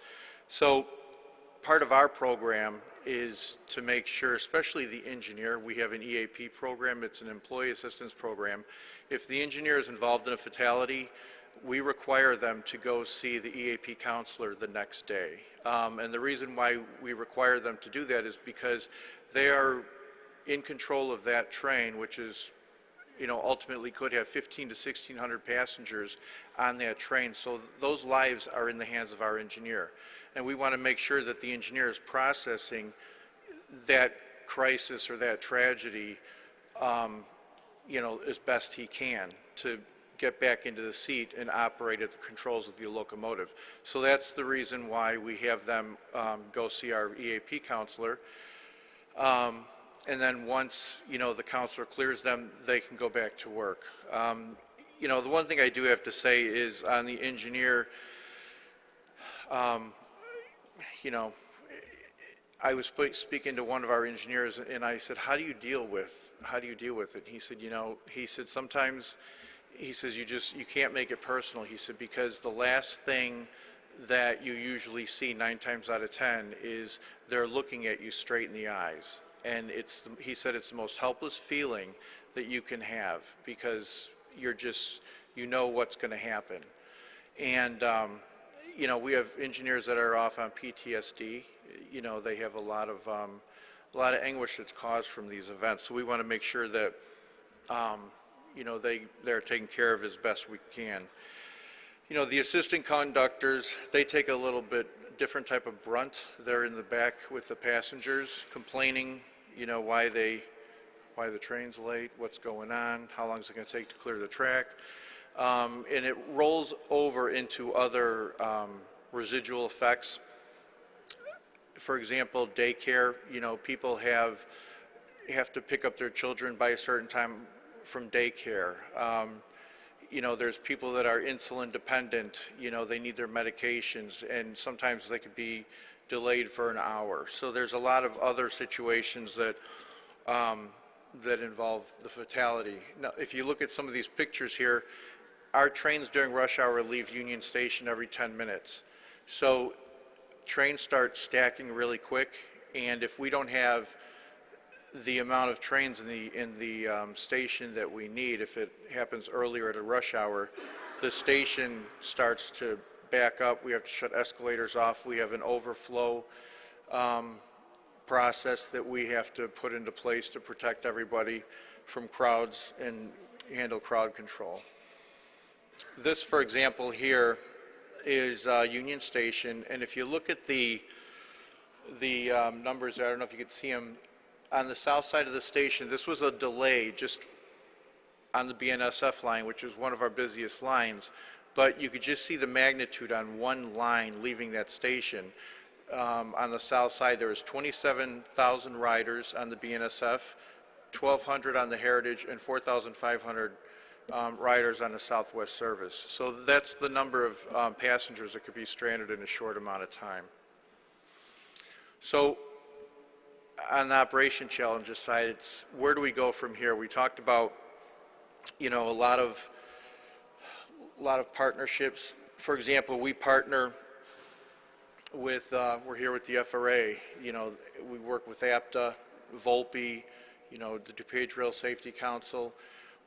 So part of our program is to make sure, especially the engineer, we have an EAP program, it's an employee assistance program. If the engineer is involved in a fatality, we require them to go see the EAP counselor the next day. And the reason why we require them to do that is because they are in control of that train, which is, ultimately could have 1,500 to 1,600 passengers on that train. So those lives are in the hands of our engineer. And we want to make sure that the engineer is processing that crisis or that tragedy, as best he can to get back into the seat and operate at the controls of the locomotive. So that's the reason why we have them go see our EAP counselor. And then once, the counselor clears them, they can go back to work. The one thing I do have to say is on the engineer, I was speaking to one of our engineers, and I said, how do you deal with it? He said, sometimes, he says, you can't make it personal. He said, because the last thing that you usually see 9 times out of 10 is they're looking at you straight in the eyes. And he said, it's the most helpless feeling that you can have, because you're just, what's going to happen. And, we have engineers that are off on PTSD. They have a lot of anguish that's caused from these events. So we want to make sure that, they're taken care of as best we can. the assistant conductors, they take a little bit different type of brunt. They're in the back with the passengers complaining, why the train's late, what's going on, how long is it going to take to clear the track. And it rolls over into other residual effects. For example, daycare, people have to pick up their children by a certain time from daycare. There's people that are insulin dependent, they need their medications, and sometimes they could be delayed for an hour. So there's a lot of other situations that involve the fatality. Now, if you look at some of these pictures here, our trains during rush hour leave Union Station every 10 minutes. So trains start stacking really quick, and if we don't have the amount of trains in the station that we need, if it happens earlier at a rush hour, the station starts to back up. We have to shut escalators off. We have an overflow process that we have to put into place to protect everybody from crowds and handle crowd control. This, for example, here is Union Station, and if you look at the numbers, I don't know if you could see them, on the south side of the station, this was a delay just on the BNSF line, which is one of our busiest lines, but you could just see the magnitude on one line leaving that station. On the south side, there was 27,000 riders on the BNSF, 1,200 on the Heritage, and 4,500 riders on the Southwest service. So that's the number of passengers that could be stranded in a short amount of time. So on the operation challenges side, it's where do we go from here? We talked about, a lot of partnerships. For example, we partner with, we're here with the FRA. We work with APTA, Volpe, the DuPage Rail Safety Council.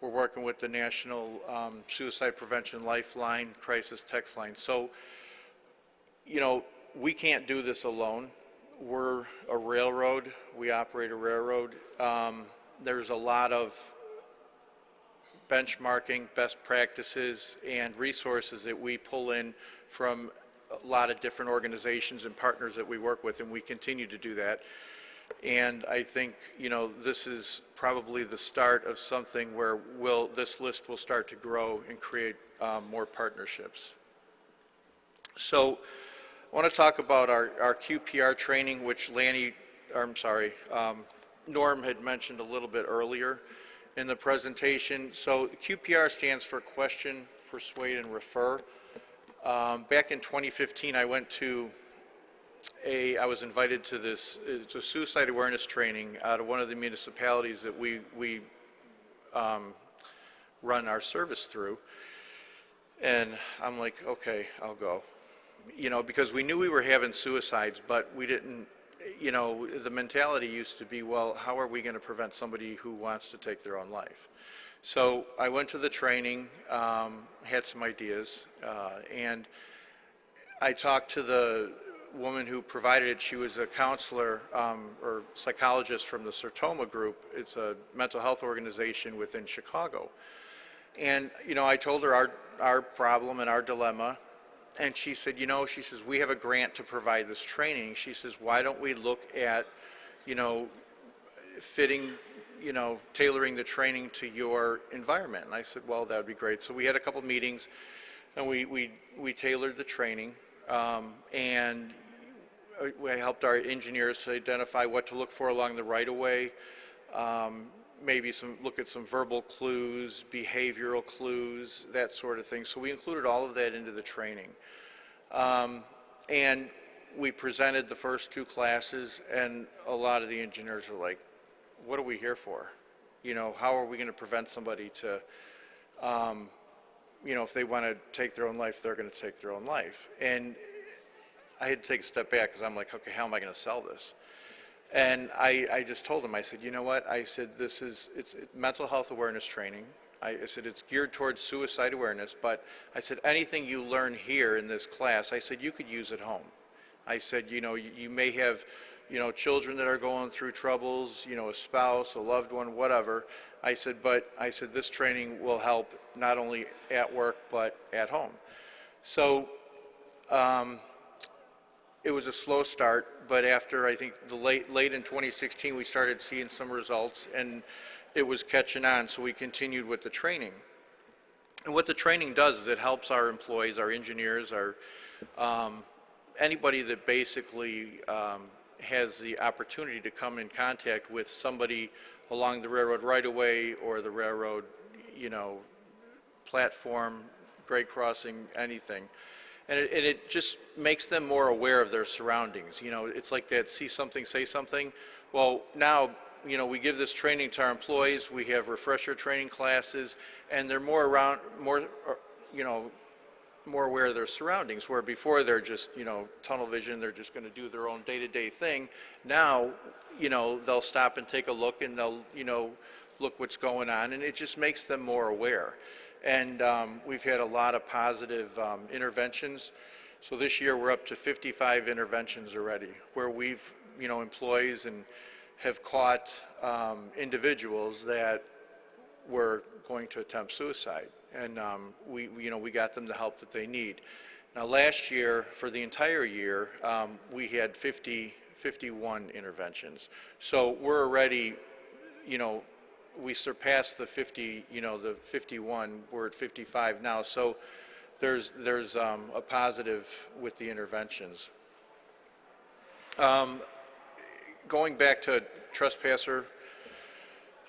We're working with the National Suicide Prevention Lifeline, Crisis Text Line. So, we can't do this alone. We're a railroad. We operate a railroad. There's a lot of benchmarking, best practices, and resources that we pull in from a lot of different organizations and partners that we work with, and we continue to do that. And I think, this is probably the start of something where this list will start to grow and create more partnerships. So I want to talk about our QPR training, which Norm had mentioned a little bit earlier in the presentation. So QPR stands for Question, Persuade, and Refer. Back in 2015, I was invited to it's a suicide awareness training out of one of the municipalities that we run our service through. And I'm like, okay, I'll go. Because we knew we were having suicides, but we didn't, the mentality used to be, well, how are we going to prevent somebody who wants to take their own life? So I went to the training, had some ideas, and I talked to the woman who provided it. She was a counselor or psychologist from the Sertoma group. It's a mental health organization within Chicago. And, I told her our problem and our dilemma. And she said, she says, we have a grant to provide this training. She says, why don't we look at, fitting, tailoring the training to your environment? And I said, well, that would be great. So we had a couple meetings, and we tailored the training, and we helped our engineers to identify what to look for along the right-of-way, maybe look at some verbal clues, behavioral clues, that sort of thing. So we included all of that into the training. And we presented the first two classes, and a lot of the engineers were like, what are we here for? How are we going to prevent somebody to, if they want to take their own life, they're going to take their own life. And I had to take a step back because I'm like, okay, how am I going to sell this? And I just told him, I said, you know what? I said, it's mental health awareness training. I said, it's geared towards suicide awareness, but I said, anything you learn here in this class, I said, you could use at home. I said, you may have, children that are going through troubles, a spouse, a loved one, whatever. I said, this training will help not only at work, but at home. So it was a slow start, but after I think the late in 2016, we started seeing some results, and it was catching on, so we continued with the training. And what the training does is it helps our employees, our engineers, our anybody that basically has the opportunity to come in contact with somebody along the railroad right-of-way or the railroad, platform, grade crossing, anything. And it just makes them more aware of their surroundings. It's like that see something, say something. Well, now, we give this training to our employees. We have refresher training classes, and they're more aware of their surroundings, where before they're just, tunnel vision, they're just going to do their own day-to-day thing. Now, they'll stop and take a look, and they'll, look what's going on, and it just makes them more aware. And we've had a lot of positive interventions. So this year we're up to 55 interventions already, where we've, employees and have caught individuals that were going to attempt suicide. And we got them the help that they need. Now last year, for the entire year, we had 51 interventions. So we're already, we surpassed the 50, the 51, we're at 55 now. So there's a positive with the interventions. Going back to Trespasser,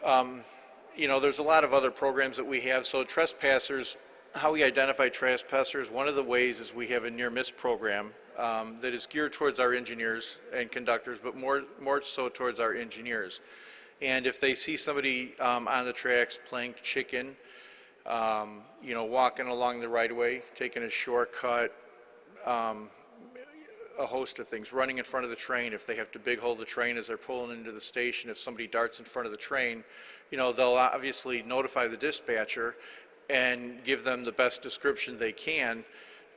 there's a lot of other programs that we have. So Trespassers, how we identify trespassers, one of the ways is we have a near-miss program that is geared towards our engineers and conductors, but more so towards our engineers. And if they see somebody on the tracks playing chicken, walking along the right-of-way, taking a shortcut, a host of things, running in front of the train, if they have to big hold the train as they're pulling into the station, if somebody darts in front of the train, they'll obviously notify the dispatcher and give them the best description they can,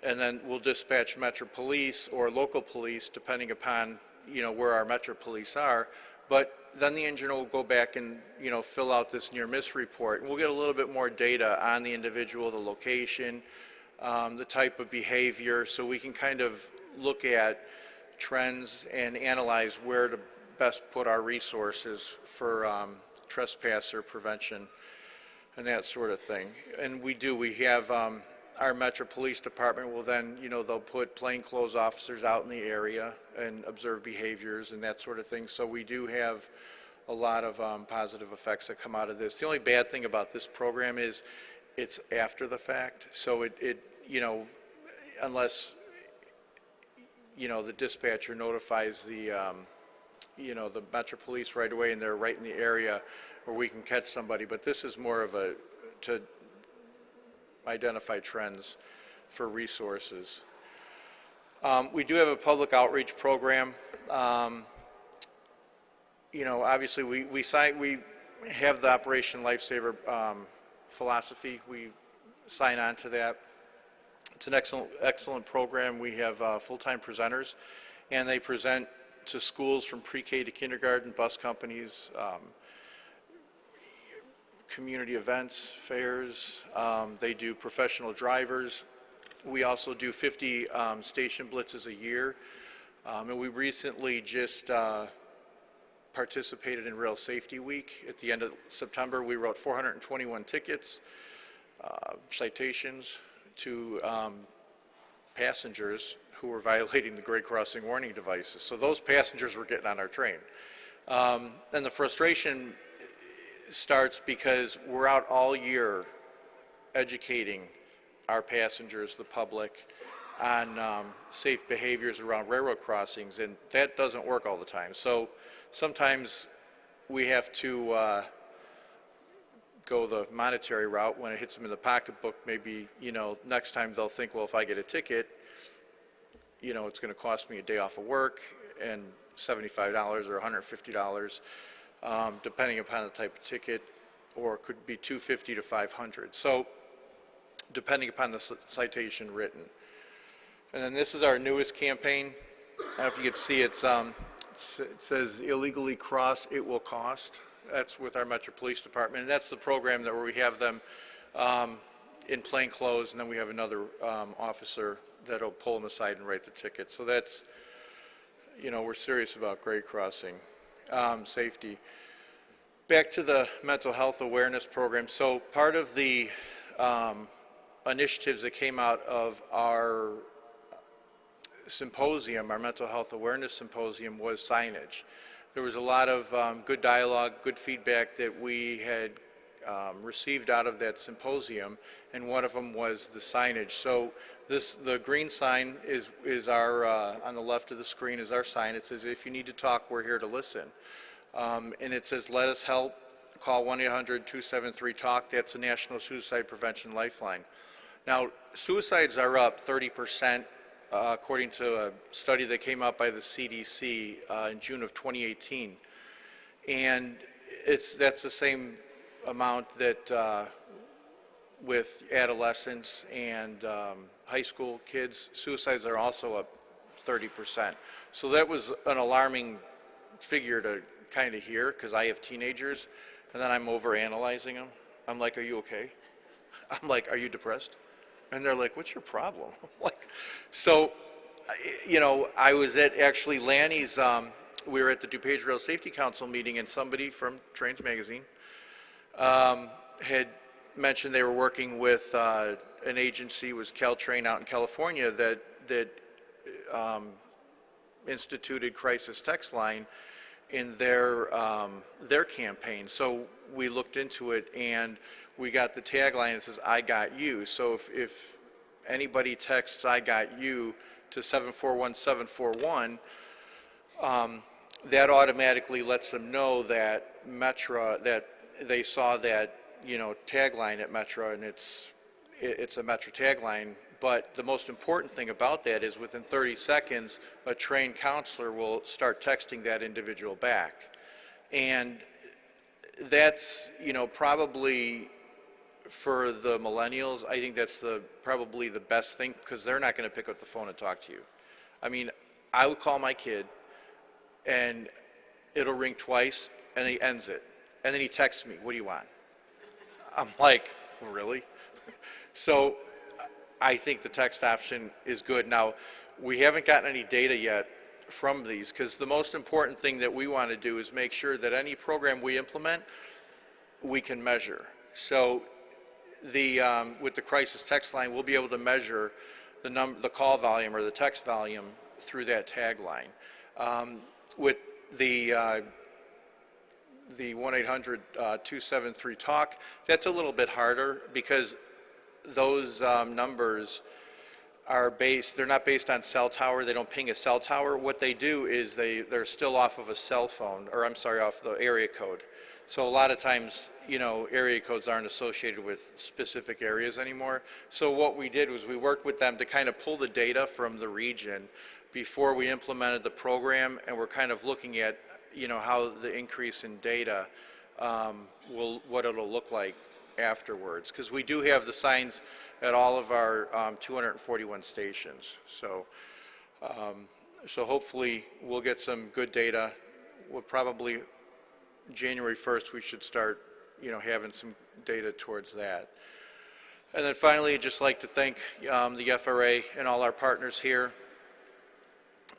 and then we'll dispatch Metro Police or local police, depending upon, where our Metro Police are. But then the engineer will go back and, fill out this near-miss report, and we'll get a little bit more data on the individual, the location, the type of behavior, so we can kind of look at trends and analyze where to best put our resources for trespasser prevention and that sort of thing. And we have our Metro Police Department will then, they'll put plainclothes officers out in the area and observe behaviors and that sort of thing. So we do have a lot of positive effects that come out of this. The only bad thing about this program is it's after the fact. So it unless, the dispatcher notifies the, the Metro Police right away and they're right in the area where we can catch somebody. But this is more of to identify trends for resources. We do have a public outreach program. Obviously we have the Operation Lifesaver philosophy. We sign on to that. It's an excellent program. We have full-time presenters, and they present to schools from pre-K to kindergarten, bus companies, community events, fairs. They do professional drivers. We also do 50 station blitzes a year. And we recently just participated in Rail Safety Week. At the end of September, we wrote 421 tickets, citations to passengers who were violating the grade crossing warning devices. So those passengers were getting on our train. And the frustration starts because we're out all year educating our passengers, the public, on safe behaviors around railroad crossings, and that doesn't work all the time. So sometimes we have to go the monetary route. When it hits them in the pocketbook, maybe, next time they'll think, well, if I get a ticket, it's going to cost me a day off of work and $75 or $150, depending upon the type of ticket, or it could be $250 to $500. So depending upon the citation written. And then this is our newest campaign. I don't know if you can see it says illegally cross, it will cost. That's with our Metro Police Department, and that's the program that where we have them in plain clothes, and then we have another officer that'll pull them aside and write the ticket. So that's, we're serious about grade crossing safety. Back to the mental health awareness program. So part of the initiatives that came out of our symposium, our mental health awareness symposium, was signage. There was a lot of good dialogue, good feedback that we had received out of that symposium, and one of them was the signage. So the green sign is our, on the left of the screen is our sign. It says, if you need to talk, we're here to listen. And it says, let us help, call 1-800-273-TALK. That's the National Suicide Prevention Lifeline. Now, suicides are up 30%, according to a study that came out by the CDC in June of 2018. And that's the same amount that with adolescents and high school kids, suicides are also up 30%. So that was an alarming figure to kind of hear, because I have teenagers, and then I'm over analyzing them. I'm like, are you okay? I'm like, are you depressed? And they're like, what's your problem? So, I was at actually Lanny's, we were at the DuPage Rail Safety Council meeting, and somebody from Trains Magazine had mentioned they were working with an agency, was Caltrain out in California, that instituted Crisis Text Line in their campaign. So we looked into it, and we got the tagline that says, I got you. So if anybody texts I got you to 741-741, that automatically lets them know that Metra, that they saw that, tagline at Metra, and it's a Metra tagline. But the most important thing about that is within 30 seconds, a trained counselor will start texting that individual back. And that's, probably for the millennials, I think that's probably the best thing, because they're not going to pick up the phone and talk to you. I mean, I would call my kid, and it'll ring twice, and he ends it. And then he texts me, what do you want? I'm like, really? So I think the text option is good. Now, we haven't gotten any data yet from these, because the most important thing that we want to do is make sure that any program we implement, we can measure. So with the crisis text line, we'll be able to measure the call volume or the text volume through that tagline. With the 1-800-273-TALK, that's a little bit harder, because those numbers are they're not based on cell tower. They don't ping a cell tower. What they do is they're still off of a cell phone, or I'm sorry, off the area code. So a lot of times, area codes aren't associated with specific areas anymore. So what we did was we worked with them to kind of pull the data from the region before we implemented the program, and we're kind of looking at, how the increase in data what it'll look like afterwards, because we do have the signs at all of our 241 stations. So hopefully we'll get some good data. We'll probably January 1st we should start having some data towards that. And then finally, I'd just like to thank the FRA and all our partners here.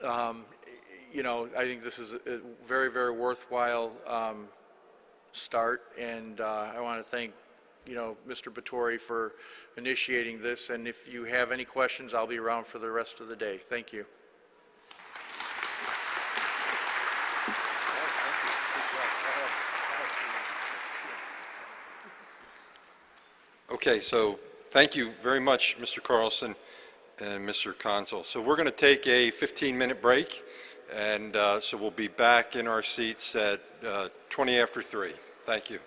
I think this is a very, very worthwhile start, and I want to thank Mr. Batory for initiating this, and if you have any questions, I'll be around for the rest of the day. Thank you. Okay, so thank you very much, Mr. Carlson and Mr. Consul. So we're going to take a 15-minute break, and so we'll be back in our seats at 20 after 3. Thank you.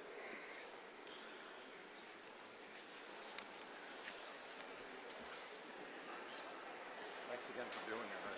Thanks again for doing that.